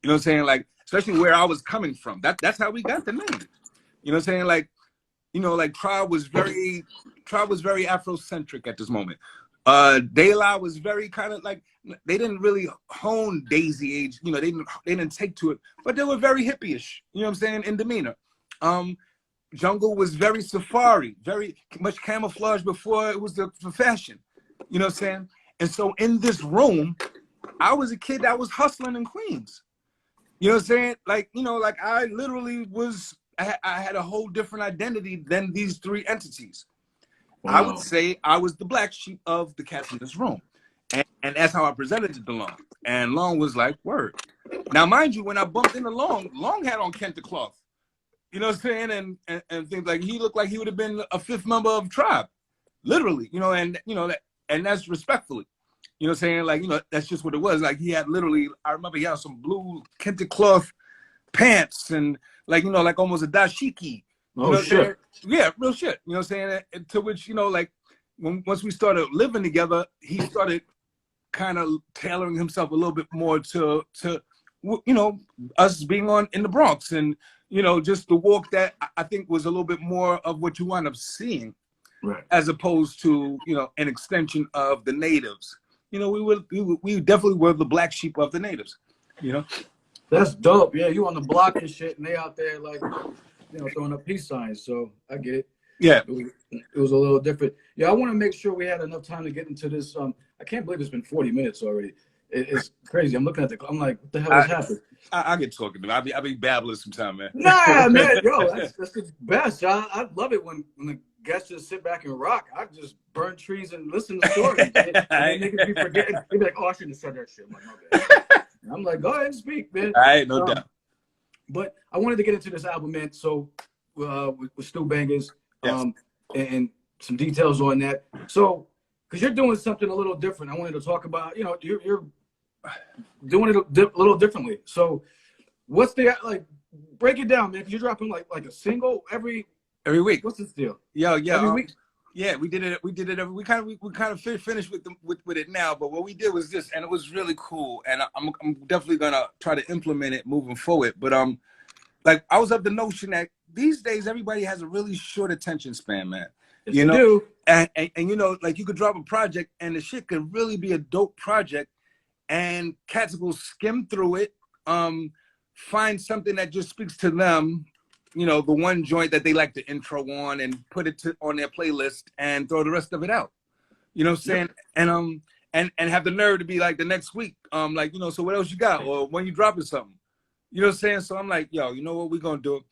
You know what I'm saying? Like, especially where I was coming from. That's how we got the name. You know what I'm saying? Like, you know, like Tribe was very Afrocentric at this moment. De La was very kind of like, they didn't really hone Daisy Age, you know, they didn't take to it, but they were very hippie-ish, you know what I'm saying, in demeanor. Jungle was very safari, very much camouflage before it was the fashion, you know what I'm saying? And so in this room, I was a kid that was hustling in Queens. You know what I'm saying? Like, you know, like I literally was, I had a whole different identity than these three entities. Wow. I would say I was the black sheep of the cats in this room. And that's how I presented it to Long. And Long was like, word. Now, mind you, when I bumped into Long, Long had on Kent the Cloth. You know what I'm saying? And things like, he looked like he would have been a fifth member of Tribe. Literally, you know, and you know, and that's respectfully. You know what I'm saying? Like, you know, that's just what it was. Like, he had literally, I remember he had some blue Kente cloth pants and, like, you know, like almost a dashiki. You know shit. Yeah, real shit. You know what I'm saying? And to which, you know, like, once we started living together, he started kind of tailoring himself a little bit more to you know, us being in the Bronx. And, you know, just the walk that I think was a little bit more of what you wind up seeing. Right. As opposed to, you know, an extension of the natives. You know, we definitely were the black sheep of the natives, you know? That's dope. Yeah, you on the block and shit, and they out there, like, you know, throwing up peace signs. So I get it. Yeah. It was a little different. Yeah, I want to make sure we had enough time to get into this. I can't believe it's been 40 minutes already. It's crazy. I'm looking at I'm like, what the hell has happened? I get talking to them. I be babbling sometimes, man. Nah, man. Yo, that's the best. I love it when the guests just sit back and rock. I just burn trees and listen to stories. And niggas be forgetting. They be like, oh, I shouldn't have said that shit. I'm like, okay. I'm like, go ahead and speak, man. All right, no doubt. But I wanted to get into this album, man. So with Stu Bangers, yes. And some details on that. So, because you're doing something a little different, I wanted to talk about, you know, you're doing it a little differently. So what's the, like, break it down, man, because you're dropping like a single every week. What's this deal? Yeah. Every week? Yeah, we did it every, we kind of finished with it now, but what we did was this, and it was really cool, and I'm definitely gonna try to implement it moving forward. But like, I was of the notion that these days everybody has a really short attention span, man. Yes, you know, and you know, like, you could drop a project and the shit could really be a dope project, and cats will skim through it, find something that just speaks to them, you know, the one joint that they like to intro on, and put it on their playlist and throw the rest of it out. You know what I'm saying? Yep. And have the nerve to be like, the next week, like, you know, so what else you got? Or when you dropping something? You know what I'm saying? So I'm like, yo, you know what we're gonna do?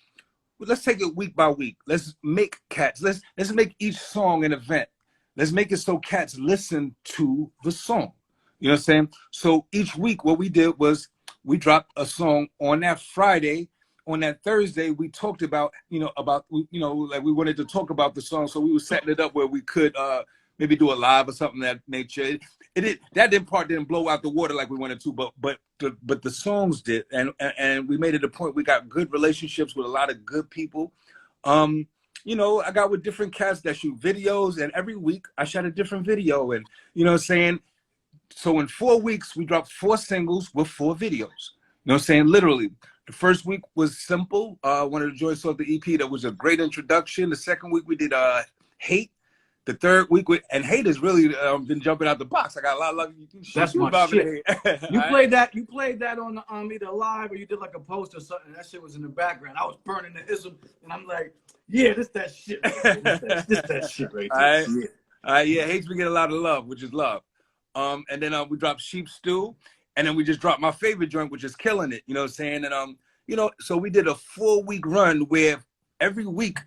Let's take it week by week. Let's make cats. Let's make each song an event. Let's make it so cats listen to the song. You know what I'm saying? So each week, what we did was we dropped a song on that Friday. On that Thursday, we talked about, like, we wanted to talk about the song. So we were setting it up where we could maybe do a live or something of that nature. That part didn't blow out the water like we wanted to, but the songs did. And we made it a point. We got good relationships with a lot of good people. You know, I got with different cats that shoot videos, and every week I shot a different video. And, you know what I'm saying? So in 4 weeks, we dropped 4 singles with 4 videos. You know what I'm saying? Literally. The first week was Simple, one of the joints off the EP that was a great introduction. The second week we did Hate. The third week, and Hate has really been jumping out the box. I got a lot of love. That's my shit. You played that on the, either live or you did like a post or something. That shit was in the background. I was burning the ism, and I'm like, yeah, this that shit. This that shit right there. Yeah, Hate's been getting a lot of love, which is love. And then we dropped Sheep Stew. And then we just dropped my favorite joint, which is Killing It. You know what I'm saying? And, you know, so we did a 4-week run where every week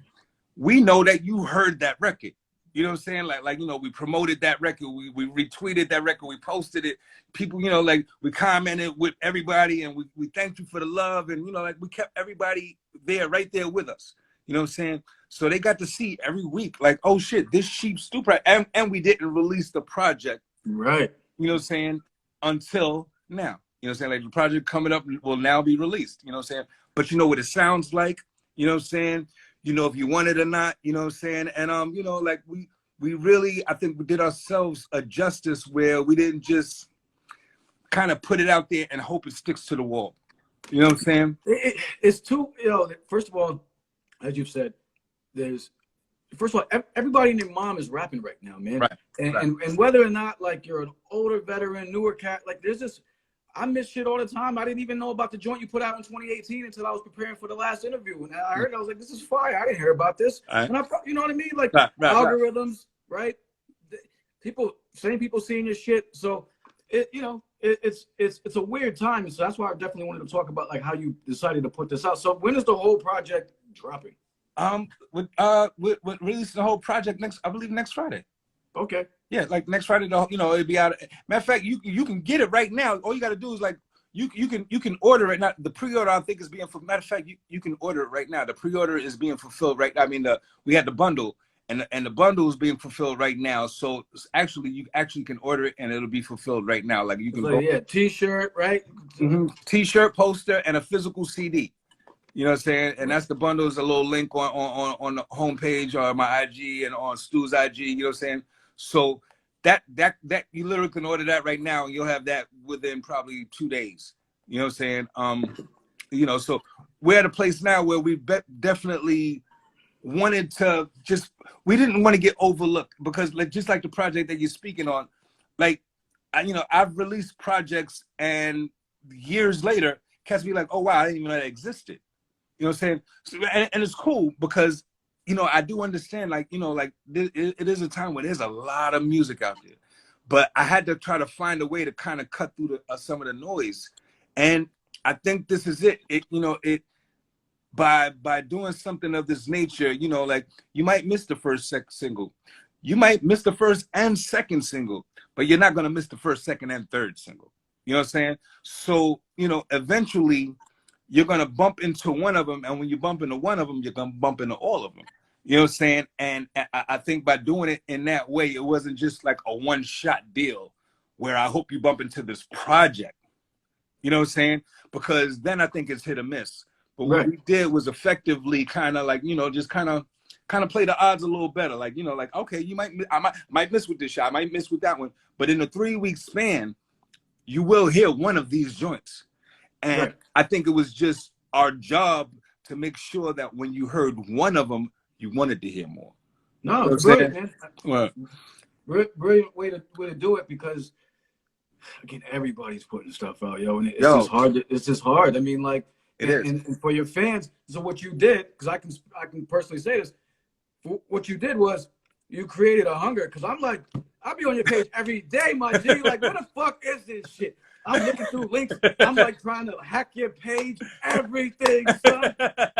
we know that you heard that record. You know what I'm saying? Like, you know, we promoted that record. We retweeted that record. We posted it. People, you know, like, we commented with everybody, and we thanked you for the love. And, you know, like, we kept everybody there, right there with us. You know what I'm saying? So they got to see every week, like, oh, shit, this Sheep Stew project. And we didn't release the project. Right. You know what I'm saying? Until now. You know what I'm saying? Like, the project coming up will now be released. You know what I'm saying? But you know what it sounds like? You know what I'm saying? You know if you want it or not. You know what I'm saying? And, you know, like, we really, I think we did ourselves a justice where we didn't just kind of put it out there and hope it sticks to the wall. You know what I'm saying? It's too, you know, first of all, as you've said, there's first of all, everybody and their mom is rapping right now, man. Right. And whether or not like you're an older veteran, newer cat, like there's this, I miss shit all the time. I didn't even know about the joint you put out in 2018 until I was preparing for the last interview. And I heard it, I was like, this is fire. I didn't hear about this. Right. And you know what I mean? Like algorithms, right? Same people seeing your shit. So it's a weird time. So that's why I definitely wanted to talk about like how you decided to put this out. So when is the whole project dropping? With releasing the whole project I believe next Friday. Okay. Yeah, like next Friday, it'll be out. Matter of fact, you can get it right now. All you got to do is like you can order it. Not the pre-order. I think is being for. Matter of fact, you can order it right now. The pre-order is being fulfilled right now. I mean, we had the bundle, and the bundle is being fulfilled right now. So actually, you actually can order it, and it'll be fulfilled right now. Like you can go. Yeah, T-shirt, right? Mm-hmm. T-shirt, poster, and a physical CD. You know what I'm saying? And that's the bundle. Is a little link on the homepage or my IG and on Stu's IG. You know what I'm saying? So that you literally can order that right now, and you'll have that within probably 2 days. You know what I'm saying? So we're at a place now where we definitely wanted to we didn't want to get overlooked because just like the project that you're speaking on, like I've released projects and years later, cats be like, oh wow, I didn't even know that existed. You know what I'm saying? So, and it's cool because, I do understand, it is a time where there's a lot of music out there. But I had to try to find a way to kind of cut through some of the noise. And I think this is it. By doing something of this nature, you might miss the first single. You might miss the first and second single, but you're not going to miss the first, second, and third single. You know what I'm saying? So, eventually you're going to bump into one of them. And when you bump into one of them, you're going to bump into all of them. You know what I'm saying? And I think by doing it in that way, it wasn't just like a one-shot deal where I hope you bump into this project. You know what I'm saying? Because then I think it's hit or miss. But what we did was effectively kind of like, just kind of play the odds a little better. Like, okay, I might miss with this shot. I might miss with that one. But in a 3-week span, you will hear one of these joints. And I think it was just our job to make sure that when you heard one of them, you wanted to hear more. No, it's brilliant, man. Brilliant way to do it because, again, everybody's putting stuff out, and it's just hard. It's just hard. I mean, like, and for your fans. So what you did, because I can personally say this, what you did was you created a hunger. Because I'm like, I'll be on your page every day, my G. Like, what the fuck is this shit? I'm looking through links. I'm like trying to hack your page, everything, son.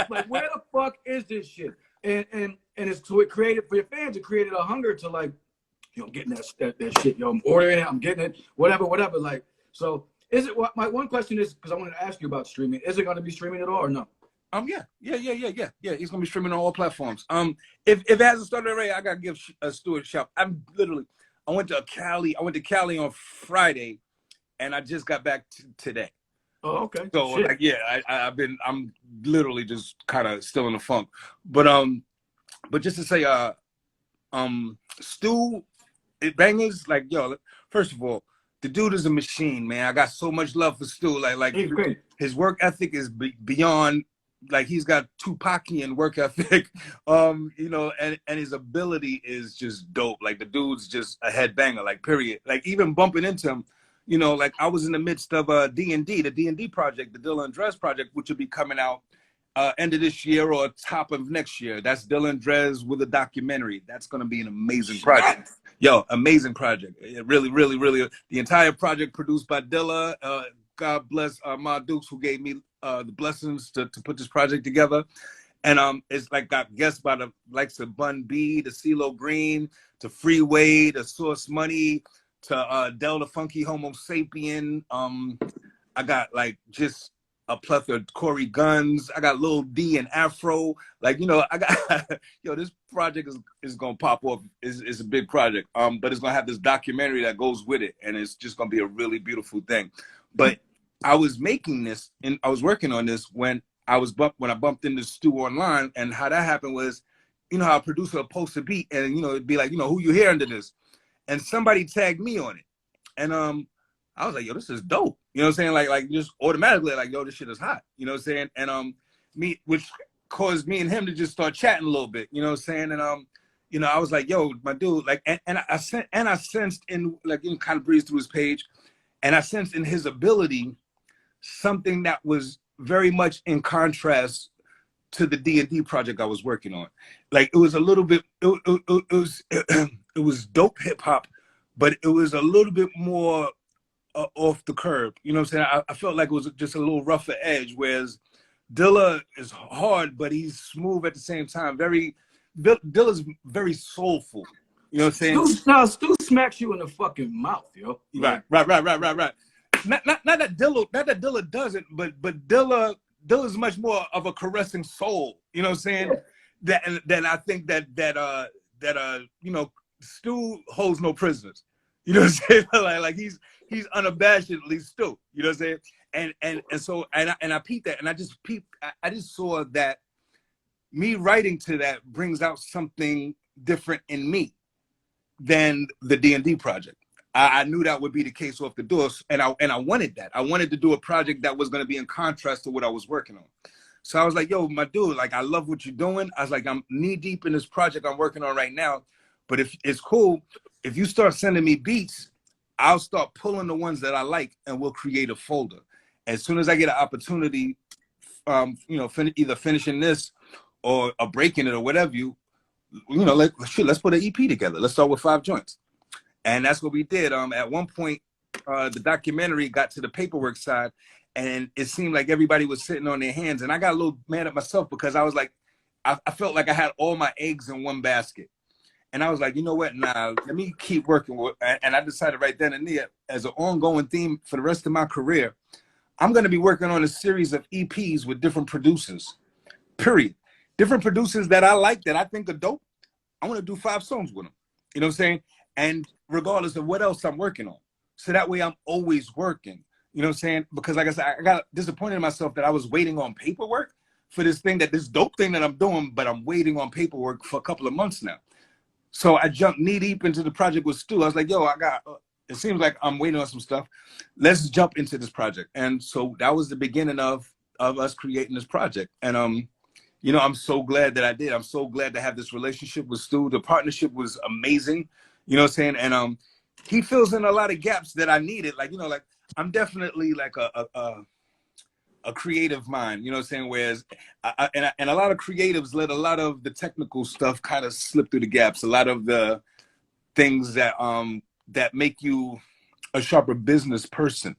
Like, where the fuck is this shit? And it's so it created for your fans. It created a hunger to like, getting that shit. I'm ordering it. I'm getting it. Whatever. Like, so is it? My one question is because I wanted to ask you about streaming. Is it going to be streaming at all or no? Yeah. It's gonna be streaming on all platforms. If it hasn't started already, I gotta give Stu a shout. I went to Cali on Friday. And I just got back today. Oh, okay. So I'm literally just kind of still in the funk. But just to say, Stu, bangers, like, first of all, the dude is a machine, man. I got so much love for Stu. Like he's great. His work ethic is beyond. Like he's got Tupacian work ethic, and his ability is just dope. Like the dude's just a headbanger, like period. Like even bumping into him. Like I was in the midst of D&D, the D&D project, the Dilla and Dres project, which will be coming out end of this year or top of next year. That's Dilla and Dres with a documentary. That's going to be an amazing project. Amazing project. It really, really, really. The entire project produced by Dilla. God bless Ma Dukes, who gave me the blessings to put this project together. And it's like got guests by the likes of Bun B, to CeeLo Green, to Freeway, to Source Money, to Del the Funky Homo Sapien. I got like just a plethora of Corey Guns. I got Lil D and Afro. Like, I got, this project is going to pop off. It's a big project. But it's going to have this documentary that goes with it. And it's just going to be a really beautiful thing. But I was making this and I was working on this when I bumped into Stu online. And how that happened was, how a producer will post a beat and, it'd be like, who you hear under this? And somebody tagged me on it. And I was like, this is dope. You know what I'm saying? Like just automatically like, this shit is hot. You know what I'm saying? And which caused me and him to just start chatting a little bit, you know what I'm saying? And you know, I was like, yo, my dude, like, and I sensed in, like, you know, kind of breezed through his page, and I sensed in his ability something that was very much in contrast to the D&D project I was working on. Like, it was a little bit, it was dope hip hop, but it was a little bit more off the curb. You know what I'm saying? I felt like it was just a little rougher edge, whereas Dilla is hard, but he's smooth at the same time. Dilla's very soulful. You know what I'm saying? Stu smacks you in the fucking mouth, yo. Right. Not that Dilla doesn't, but Dilla's much more of a caressing soul. You know what I'm saying? Then I think that you know, Stu holds no prisoners. You know what I'm saying? like he's unabashedly Stu. You know what I'm saying? And so I peeped that, and I just saw that me writing to that brings out something different in me than the D&D project. I knew that would be the case off the door, and I wanted that. I wanted to do a project that was going to be in contrast to what I was working on. So I was like, yo, my dude, like, I love what you're doing. I was like, I'm knee deep in this project I'm working on right now. But if it's cool, if you start sending me beats, I'll start pulling the ones that I like, and we'll create a folder. As soon as I get an opportunity, you know, either finishing this or breaking it or whatever, you know, let's put an EP together. Let's start with 5 joints. And that's what we did. At one point, the documentary got to the paperwork side, and it seemed like everybody was sitting on their hands. And I got a little mad at myself because I was like, I felt like I had all my eggs in one basket. And I was like, you know what? Nah, let me keep working with. And I decided right then and there, as an ongoing theme for the rest of my career, I'm going to be working on a series of EPs with different producers, period. Different producers that I like, that I think are dope. I want to do 5 songs with them. You know what I'm saying? And regardless of what else I'm working on. So that way I'm always working. You know what I'm saying? Because like I said, I got disappointed in myself that I was waiting on paperwork for this dope thing that I'm doing, but I'm waiting on paperwork for a couple of months now. So I jumped knee deep into the project with Stu. I was like, yo, it seems like I'm waiting on some stuff. Let's jump into this project. And so that was the beginning of us creating this project. And you know, I'm so glad that I did. I'm so glad to have this relationship with Stu. The partnership was amazing. You know what I'm saying? And he fills in a lot of gaps that I needed. Like, you know, like, I'm definitely like a creative mind, you know what I'm saying? Whereas, and a lot of creatives let a lot of the technical stuff kind of slip through the gaps. A lot of the things that make you a sharper business person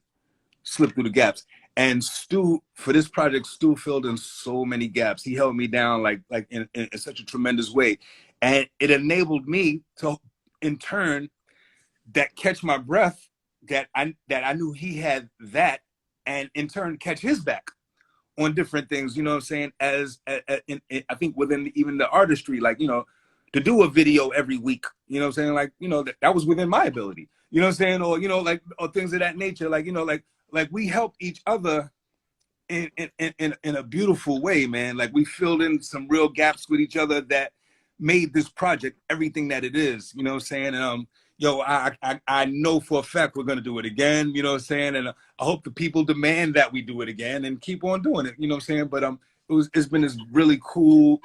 slip through the gaps. And Stu, for this project, Stu filled in so many gaps. He held me down like in such a tremendous way. And it enabled me to, in turn, that catch my breath, that I knew he had that, and in turn catch his back on different things, you know what I'm saying? I think within even the artistry, like, you know, to do a video every week, you know what I'm saying? Like, you know, that was within my ability, you know what I'm saying? Or, you know, like, or things of that nature, like, you know, like we help each other in a beautiful way, man. Like, we filled in some real gaps with each other that made this project everything that it is, you know what I'm saying? And yo, I know for a fact we're gonna do it again, you know what I'm saying? And I hope the people demand that we do it again and keep on doing it, you know what I'm saying? But it's been this really cool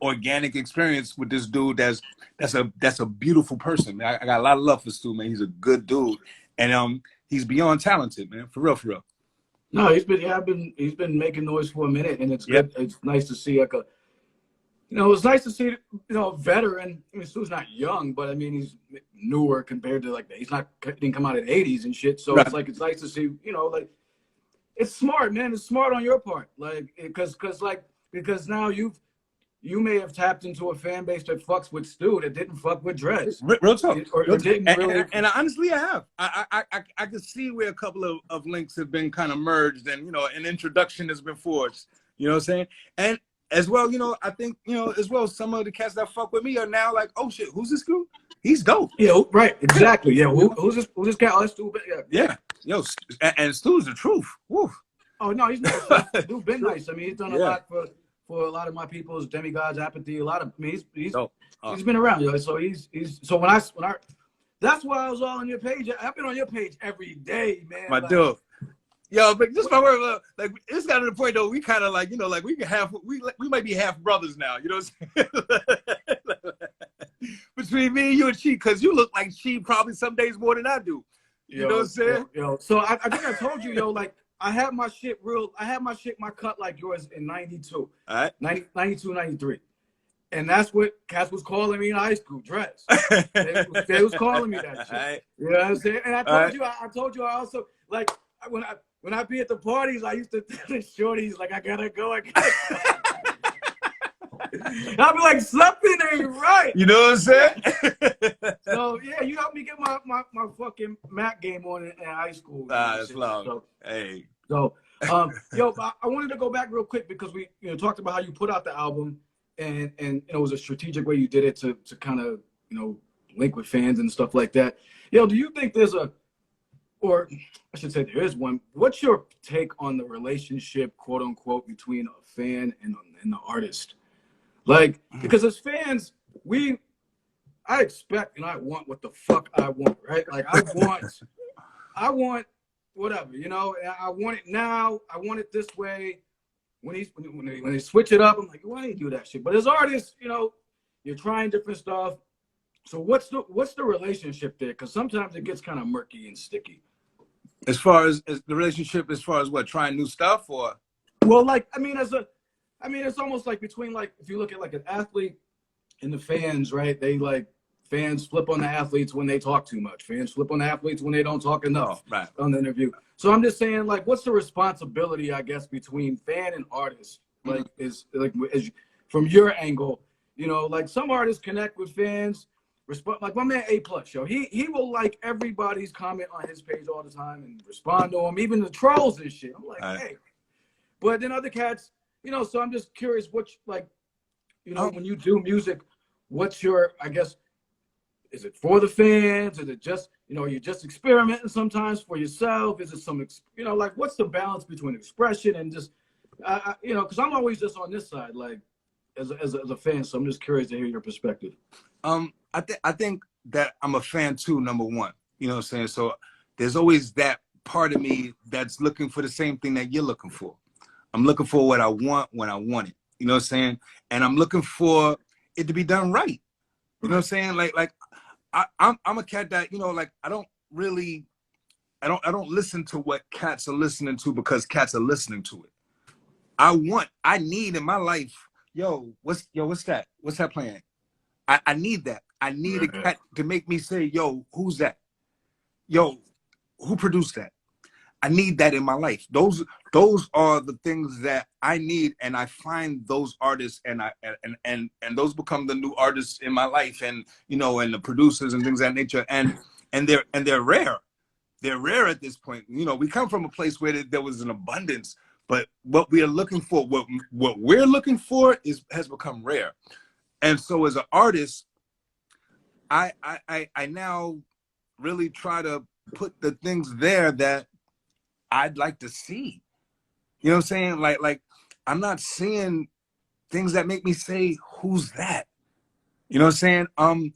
organic experience with this dude that's a beautiful person, man. I got a lot of love for Stu, man. He's a good dude, and he's beyond talented, man. For real. No, he's been making noise for a minute, and it's good. It's nice to see like a, you know, it's nice to see, you know, a veteran. I mean, Stu's not young, but I mean, he's newer compared to, like, he didn't come out in the 80s and shit. So It's like, it's nice to see, you know, like, it's smart, man. It's smart on your part, like, because now you may have tapped into a fan base that fucks with Stu that didn't fuck with Dres. Real talk. Or didn't really. And honestly, I have. I can see where a couple of links have been kind of merged, and, you know, an introduction has been forged. You know what I'm saying? And as well, you know, I think, you know, as well, some of the cats that fuck with me are now like, oh shit, who's this dude? He's dope. Yeah, right, exactly. Yeah, who's this cat? Oh, that's Stu. Yeah. Yo, and Stu's the truth. Woo. Oh no, he's nice. Stu's been nice. I mean, he's done a lot for a lot of my people's demigods, apathy. A lot of, I mean, he's been around, yo. So he's so when I that's why I was all on your page. I've been on your page every day, man. My dude. Yo, but just my word, like, it's got to the point though, we kind of, like, you know, like, we might be half brothers now, you know what I'm saying? between me and you and she, because you look like she probably some days more than I do. You know what I'm saying? So I think I told you, like I had my shit my cut like yours in 92. All right. 92, 93. And that's what cats was calling me in high school, Dres. They was calling me that shit. Right. You know what I'm saying? And I told you I also like when I be at the parties, I used to tell the shorties like I gotta go. I'll be like, something ain't right. You know what I'm saying? So yeah, you helped me get my fucking Mac game on in high school. That's love. So, hey. So yo, I wanted to go back real quick because we talked about how you put out the album. And it was a strategic way you did it to kind of link with fans and stuff like that. Do you think there's or I should say there is one? What's your take on the relationship, quote unquote, between a fan and the artist? Like, because as fans, I expect and I want what the fuck I want, right? Like I want whatever, and I want it now. I want it this way. When they switch it up, I'm like, why do you do that shit? But as artists, you're trying different stuff. So what's the relationship there? Because sometimes it gets kind of murky and sticky. As far as the relationship, as far as what, trying new stuff, or? Well, like it's almost like between, like, if you look at like an athlete and the fans, right? They like fans flip on the athletes when they talk too much. Fans flip on the athletes when they don't talk enough on the interview. So I'm just saying, like, what's the responsibility, I guess, between fan and artist? Like, from your angle, like some artists connect with fans. Like my man A+, he will like everybody's comment on his page all the time and respond to them, even the trolls and shit. I'm like, hey. But then other cats, so I'm just curious, when you do music, what's your, I guess, is it for the fans? Is it just, you're just experimenting sometimes for yourself? Is it some, like, what's the balance between expression and just, because I'm always just on this side, like, as a fan. So I'm just curious to hear your perspective. I think that I'm a fan too, number one. You know what I'm saying? So there's always that part of me that's looking for the same thing that you're looking for. I'm looking for what I want when I want it. You know what I'm saying? And I'm looking for it to be done right. You know what I'm saying? Like I'm a cat that, like, I don't listen to what cats are listening to because cats are listening to it. I need in my life, what's that? What's that playing? I need that. I need a cat to make me say, yo, who's that? Yo, who produced that? I need that in my life. Those are the things that I need, and I find those artists, and those become the new artists in my life, and and the producers and things of that nature, and they're rare. They're rare at this point. We come from a place where there was an abundance, but what we are looking for, what we're looking for, has become rare. And so as an artist, I now really try to put the things there that I'd like to see. You know what I'm saying? Like I'm not seeing things that make me say, who's that? You know what I'm saying?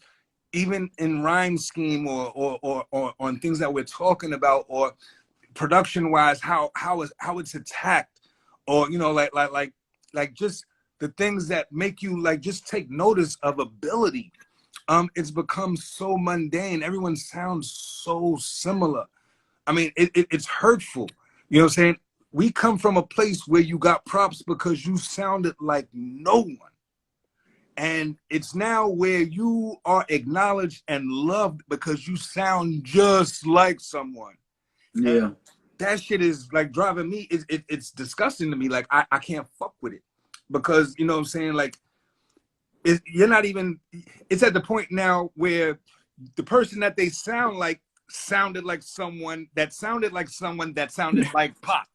Even in rhyme scheme or on things that we're talking about, or production wise, how it's attacked, or like just the things that make you like just take notice of ability. It's become so mundane. Everyone sounds so similar. I mean, it's hurtful. You know what I'm saying? We come from a place where you got props because you sounded like no one. And it's now where you are acknowledged and loved because you sound just like someone. Yeah. And that shit is like driving me. It's disgusting to me. Like, I can't fuck with it because, you know what I'm saying? Like, you're not even, it's at the point now where the person that they sound like sounded like someone that sounded like Pac.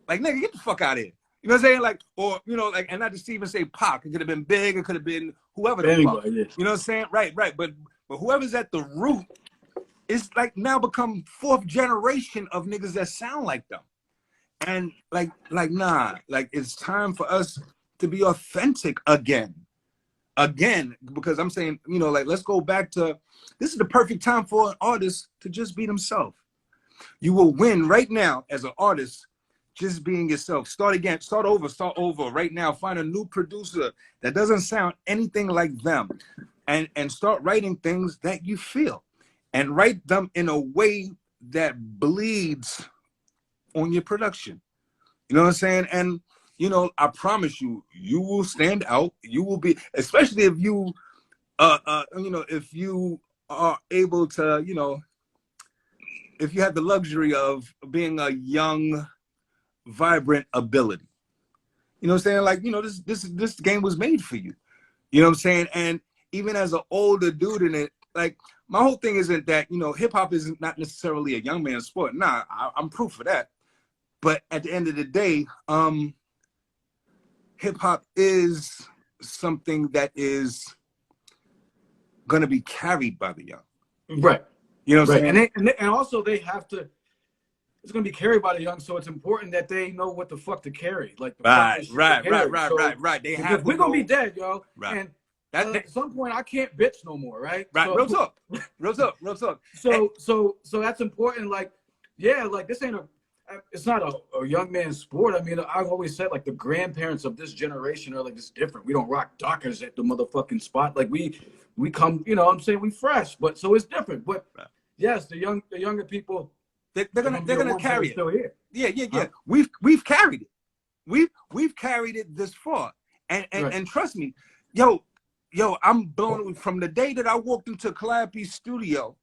Like, nigga, get the fuck out of here. You know what I'm saying? Like, or, like, and not just even say Pac. It could have been Big. It could have been whoever the fuck. Yeah. You know what I'm saying? Right. But whoever's at the root, it's like now become fourth generation of niggas that sound like them. And like, nah, like it's time for us to be authentic again, because I'm saying, like, let's go back to, this is the perfect time for an artist to just be themselves. You will win right now as an artist, just being yourself. Start again, start over right now. Find a new producer that doesn't sound anything like them. and start writing things that you feel, and write them in a way that bleeds on your production. You know what I'm saying? And you know, I promise you, you will stand out. You will be, especially if you, you know, if you are able to, you know, if you have the luxury of being a young, vibrant ability. You know what I'm saying? Like, you know, this game was made for you. You know what I'm saying? And even as an older dude in it, like, my whole thing isn't that, you know, hip hop is not necessarily a young man's sport. Nah, I'm proof of that. But at the end of the day, hip hop is something that is going to be carried by the young. Right. You know what I'm saying? And also they have to, it's going to be carried by the young, so it's important that they know what the fuck to carry. Like, the right. They because have, we're going to be dead, yo. Right. And at some point, I can't bitch no more, right? Right. So, real talk. So that's important. Like, yeah, like, this ain't it's not a young man's sport. I mean, I've always said, like, the grandparents of this generation are like, this different. We don't rock Dockers at the motherfucking spot. Like, we come, you know what I'm saying, we fresh, but so it's different. But right. Yes, the younger people, they're gonna carry it. Still here. Yeah. Huh? We've carried it. We've carried it this far. And right. And trust me, yo, I'm blown away. From the day that I walked into Calliope's studio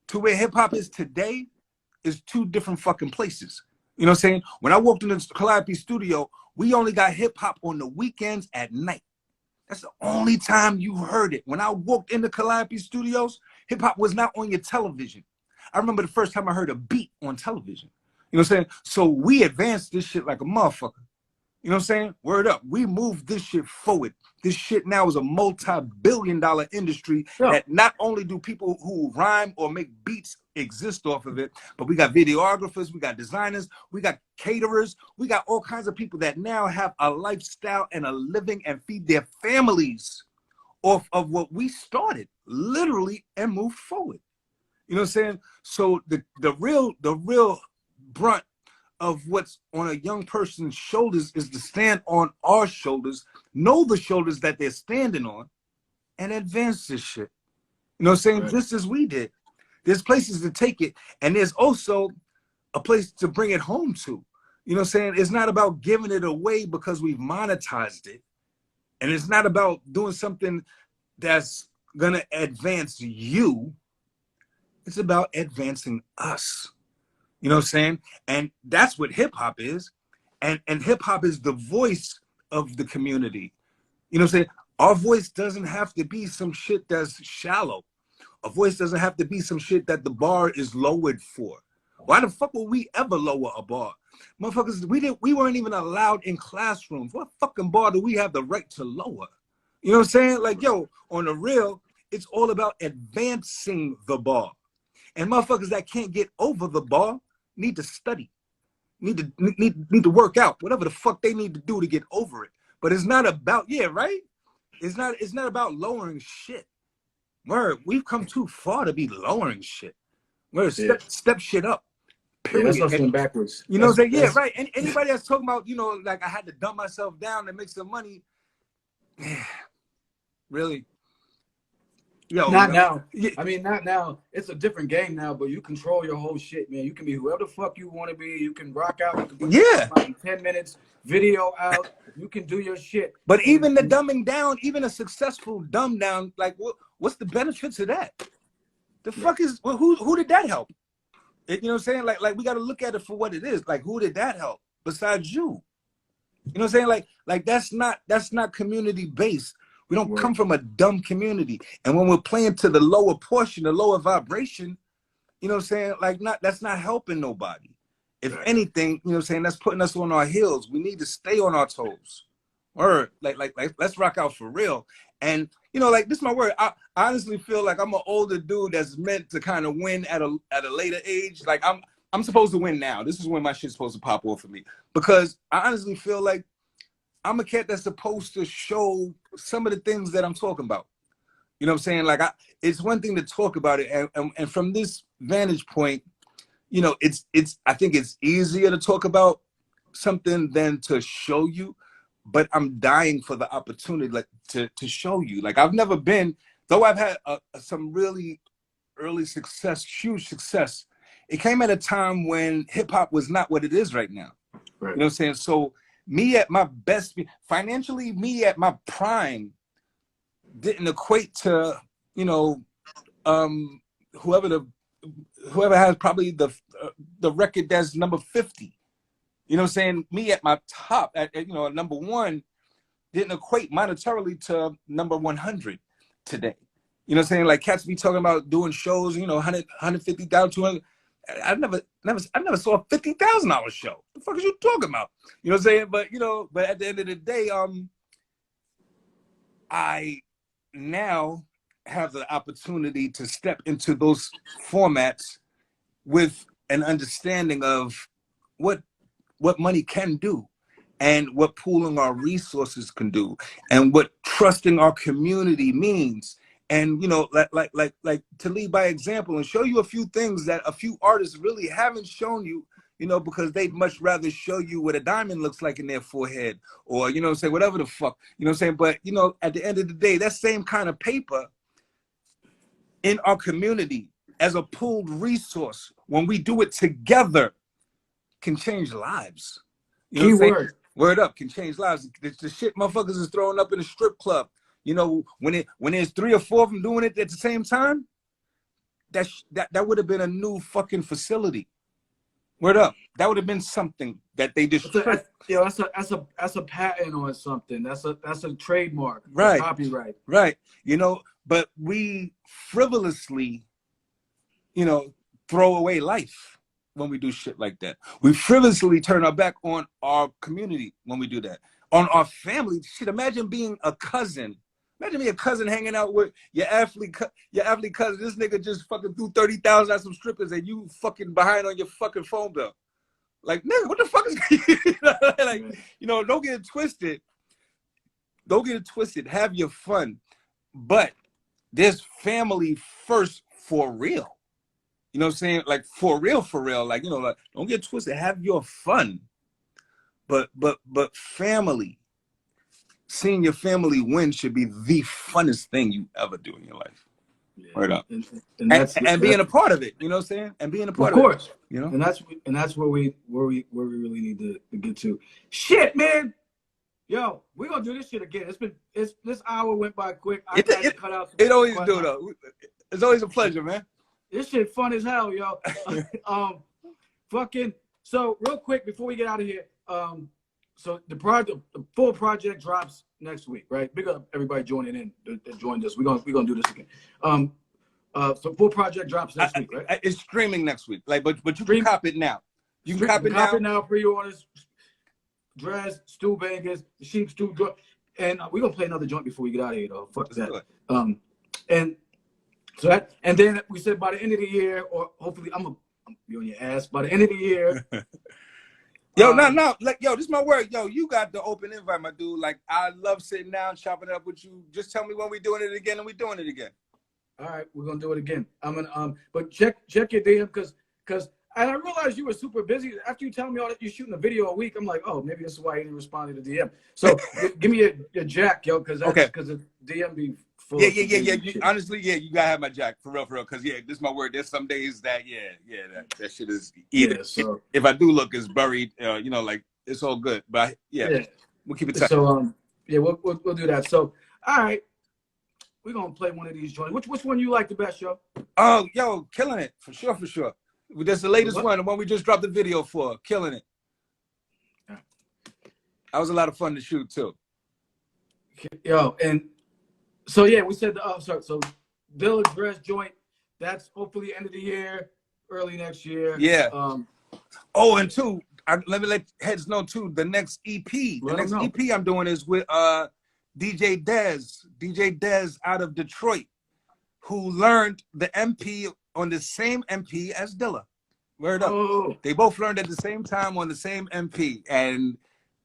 to where hip hop is today is two different fucking places. You know what I'm saying? When I walked into Calliope's studio, we only got hip hop on the weekends at night. That's the only time you heard it. When I walked into Calliope Studios, hip hop was not on your television. I remember the first time I heard a beat on television. You know what I'm saying? So we advanced this shit like a motherfucker. You know what I'm saying? Word up. We moved this shit forward. This shit now is a multi-billion-dollar industry that not only do people who rhyme or make beats exist off of it, but we got videographers, we got designers, we got caterers, we got all kinds of people that now have a lifestyle and a living and feed their families off of what we started, literally, and move forward. You know what I'm saying? So the real brunt of what's on a young person's shoulders is to stand on our shoulders, know the shoulders that they're standing on, and advance this shit. You know what I'm saying? Right. Just as we did. There's places to take it, and there's also a place to bring it home to. You know what I'm saying? It's not about giving it away because we've monetized it, and it's not about doing something that's gonna advance you. It's about advancing us. You know what I'm saying? And that's what hip hop is. And hip hop is the voice of the community. You know what I'm saying? Our voice doesn't have to be some shit that's shallow. A voice doesn't have to be some shit that the bar is lowered for. Why the fuck would we ever lower a bar? Motherfuckers, we weren't even allowed in classrooms. What fucking bar do we have the right to lower? You know what I'm saying? Like, yo, on the real, it's all about advancing the bar. And motherfuckers that can't get over the bar need to study, need to work out, whatever the fuck they need to do to get over it. But it's not about, yeah, right? It's not about lowering shit. Word, we've come too far to be lowering shit. Word, step shit up. Period. Yeah, that's nothing backwards. You know what I'm saying? Yeah, right. And anybody that's talking about, you know, like I had to dumb myself down and make some money, really? Yo, not now. I mean, not now. It's a different game now, but you control your whole shit, man. You can be whoever the fuck you want to be. You can rock out. You can put in 10 minutes, video out. You can do your shit. But even the dumbing down, even a successful dumb down, like what's the benefits of that? The fuck is, well, who did that help? You know what I'm saying? Like we got to look at it for what it is. Like, who did that help besides you? You know what I'm saying? Like that's not community based. We don't come from a dumb community. And when we're playing to the lower portion, the lower vibration, you know what I'm saying? Like, that's not helping nobody. If anything, you know what I'm saying, that's putting us on our heels. We need to stay on our toes. Word. Like let's rock out for real. And you know, like, this is my word. I honestly feel like I'm an older dude that's meant to kind of win at a later age. Like I'm supposed to win now. This is when my shit's supposed to pop off for me. Because I honestly feel like I'm a cat that's supposed to show some of the things that I'm talking about. You know what I'm saying? Like, it's one thing to talk about it. And from this vantage point, you know, I think it's easier to talk about something than to show you. But I'm dying for the opportunity, like, to show you. Like, I've never been though I've had some really early success, huge success, it came at a time when hip hop was not what it is right now. Right. You know what I'm saying? So me at my best, financially, me at my prime didn't equate to, you know, whoever has probably the record that's number 50. You know what I'm saying? Me at my top, at you know, number one, didn't equate monetarily to number 100 today. You know what I'm saying? Like cats be talking about doing shows, you know, 100, 150,000, 200. I never saw a $50,000 show. The fuck is you talking about? You know what I'm saying? But you know, but at the end of the day, I now have the opportunity to step into those formats with an understanding of what money can do, and what pooling our resources can do, and what trusting our community means. And you know, like to lead by example and show you a few things that a few artists really haven't shown you, you know, because they'd much rather show you what a diamond looks like in their forehead, or you know, say whatever the fuck, you know what I'm saying? But you know, at the end of the day, that same kind of paper in our community as a pooled resource, when we do it together, can change lives. You know what I'm saying? Word up, can change lives. The shit motherfuckers is throwing up in a strip club. You know, when there's 3 or 4 of them doing it at the same time, that would have been a new fucking facility. Word up, that would have been something that they just. That's a patent on something. That's a trademark. Right. Copyright. Right. You know, but we frivolously, you know, throw away life when we do shit like that. We frivolously turn our back on our community when we do that. On our family. Shit, imagine being a cousin. Imagine being a cousin hanging out with your athlete cousin. This nigga just fucking threw 30,000 at some strippers and you fucking behind on your fucking phone bill. Like, nigga, what the fuck is like, you know, don't get it twisted. Don't get it twisted. Have your fun. But there's family first for real. You know what I'm saying? Like for real. Like, you know, like don't get twisted. Have your fun. But family, seeing your family win should be the funnest thing you ever do in your life. Yeah. Right up. And being a part of it, you know what I'm saying? And being a part of it. You know? And that's where we really need to get to. Shit, man. Yo, we're gonna do this shit again. This hour went by quick. It always do though. It's always a pleasure, man. This shit fun as hell, yo. So real quick before we get out of here, so the full project drops next week, right? Big up everybody joining in that joined us. We're gonna do this again. So full project drops next week, right? It's streaming next week. Like, but you can cop it now. You can cop it now. Pre-orders. Dres, Stew Bangers, the Sheep Stew, and we're gonna play another joint before we get out of here, though. Fuck that. And so that, and then we said by the end of the year, or hopefully I'm be on your ass by the end of the year. Yo, like, yo, this is my word. Yo, you got the open invite, my dude. Like, I love sitting down, chopping it up with you. Just tell me when we're doing it again, and we're doing it again. All right, we're gonna do it again. I'm gonna but check your DM because and I realized you were super busy. After you tell me all that you're shooting a video a week, I'm like, oh, maybe this is why you didn't respond to the DM. So give me your jack, yo, because the DM be full. Yeah. Honestly, yeah, you gotta have my jack for real. Because this is my word. There's some days that that shit is either. So if I do look, it's buried. You know, like it's all good. But we'll keep it tight. So we'll do that. So all right, we're gonna play one of these joints. Which one you like the best, yo? Oh, yo, killing it for sure. That's the latest one, the one we just dropped the video for. Killing it. That was a lot of fun to shoot too. Yo, and so we said so Dilla Dres joint. That's hopefully end of the year, early next year. Yeah. And two, let me let heads know too. The next EP, EP I'm doing is with DJ Dez out of Detroit, who learned the MP on the same MP as Dilla. Word up. Oh. They both learned at the same time on the same MP. And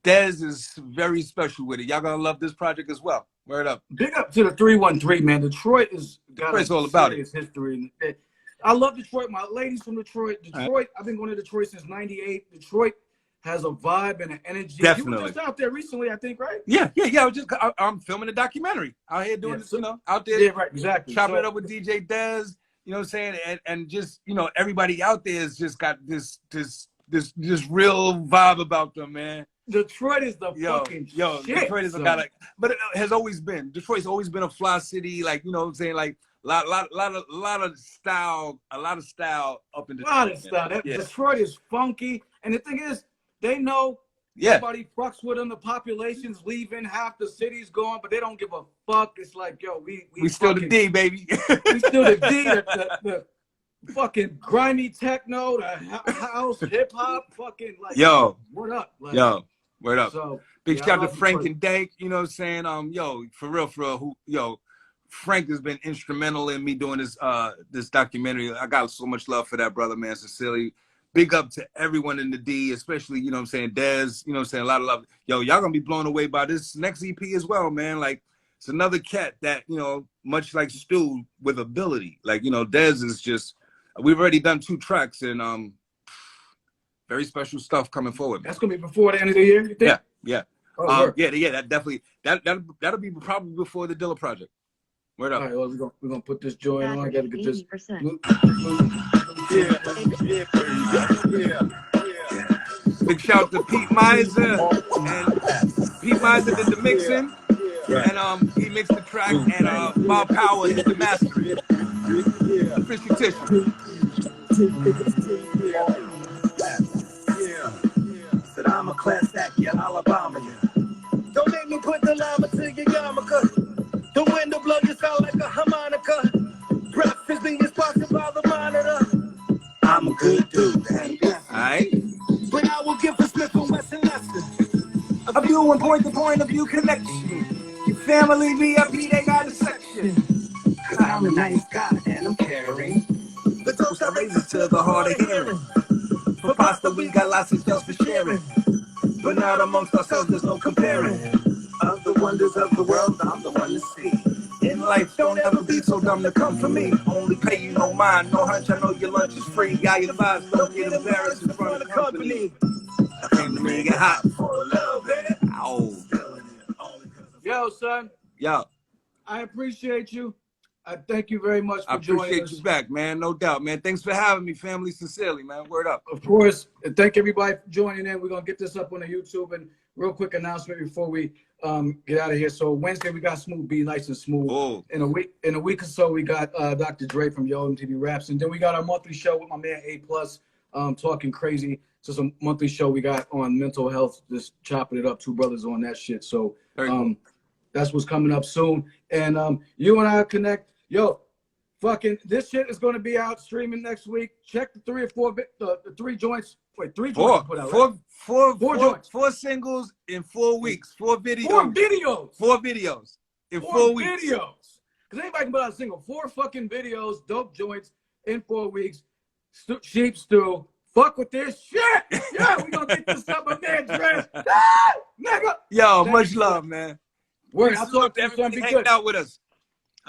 Dez is very special with it. Y'all gonna love this project as well. Word up. Big up to the 313, man. Detroit's all about it. History. I love Detroit. My ladies from Detroit. I've been going to Detroit since '98. Detroit has a vibe and an energy. Definitely. You were just out there recently, I think, right? Yeah. I'm filming a documentary out here doing this, out there. Yeah, right, exactly. Chopping it up with DJ Dez, you know what I'm saying? And just, everybody out there has just got this real vibe about them, man. Detroit is the fucking shit. Detroit is but it has always been. Detroit's always been a fly city, like, you know what I'm saying? Like, a lot of style up in Detroit. A lot of style. Detroit is funky. And the thing is, they know nobody fucks with them. The population's leaving, half the city's gone, but they don't give a fuck. It's like, yo, we still the D, baby. We still the D, the fucking grimy techno, the house, hip hop, fucking like, word up. Like, word up. So, big shout out to Frank and Dank, you know what I'm saying? For real, Frank has been instrumental in me doing this documentary. I got so much love for that brother, man, sincerely. Big up to everyone in the D, especially, you know what I'm saying, Dez, you know what I'm saying, a lot of love. Yo, y'all gonna be blown away by this next EP as well, man. Like, it's another cat that, much like Stu, with ability. Like, Dez is just, we've already done 2 tracks and very special stuff coming forward. That's gonna be before the end of the year, you think? Yeah. Oh, that definitely, that'll be probably before the Dilla project. Word up. All right, well, we're gonna put this joint on. I gotta get this. Big shout out to Pete Miser, and Pete Miser did the mixing, and he mixed the track, and Bob Power did the mastering. Fishy tissue. Said I'm a class act, yeah, Alabama. Don't make me put the llama to your yarmulke. The window blow you sound like a harmonica. Breakfast being sponsored by the monitor. I'm a good dude, alright. But I will give a Smith and Wesson lesson. A view and point of view connection. Your family VIP, they got a section. Cause I'm a nice guy and I'm caring. The toast I raise it to the hard of hearing. For pasta, we got lots of stuff for sharing. But not amongst ourselves, there's no comparing. Of the wonders of the world, I'm the one to see. In life, don't ever be so dumb to come for me. Only pay you no mind, no hunch, I know your lunch is free. Got your vibes, don't get embarrassed in front of the company. I came to make it hot for a little bit. Ow. Yo, son. Yo. I appreciate you. I thank you very much for joining us. I appreciate you back, man. No doubt, man. Thanks for having me, family. Sincerely, man. Word up. Of course. And thank everybody for joining in. We're going to get this up on the YouTube. And real quick announcement before we get out of here. So Wednesday, we got Smooth B, nice and smooth. Oh. In a week or so, we got Dr. Dre from Yo MTV Raps. And then we got our monthly show with my man A+, Talking Crazy. So it's a monthly show we got on mental health, just chopping it up. 2 brothers on that shit. So cool. That's what's coming up soon. And you and I connect. Yo, fucking, this shit is going to be out streaming next week. Check the 3 or 4, the 3 joints. Wait, 3 joints put out, right? Four joints. 4 singles in 4 weeks. 4 videos. 4 videos. 4 videos in 4 weeks. Videos. Because anybody can put out a single. 4 fucking videos, dope joints in 4 weeks. Sheep stew. Fuck with this shit. Yeah, we going to get this up, my man, Dres. Nigga. Yo, much love, man. Word, I'll talk to everybody. Hanging out with us.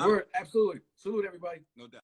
Word, absolutely. Salute, everybody. No doubt.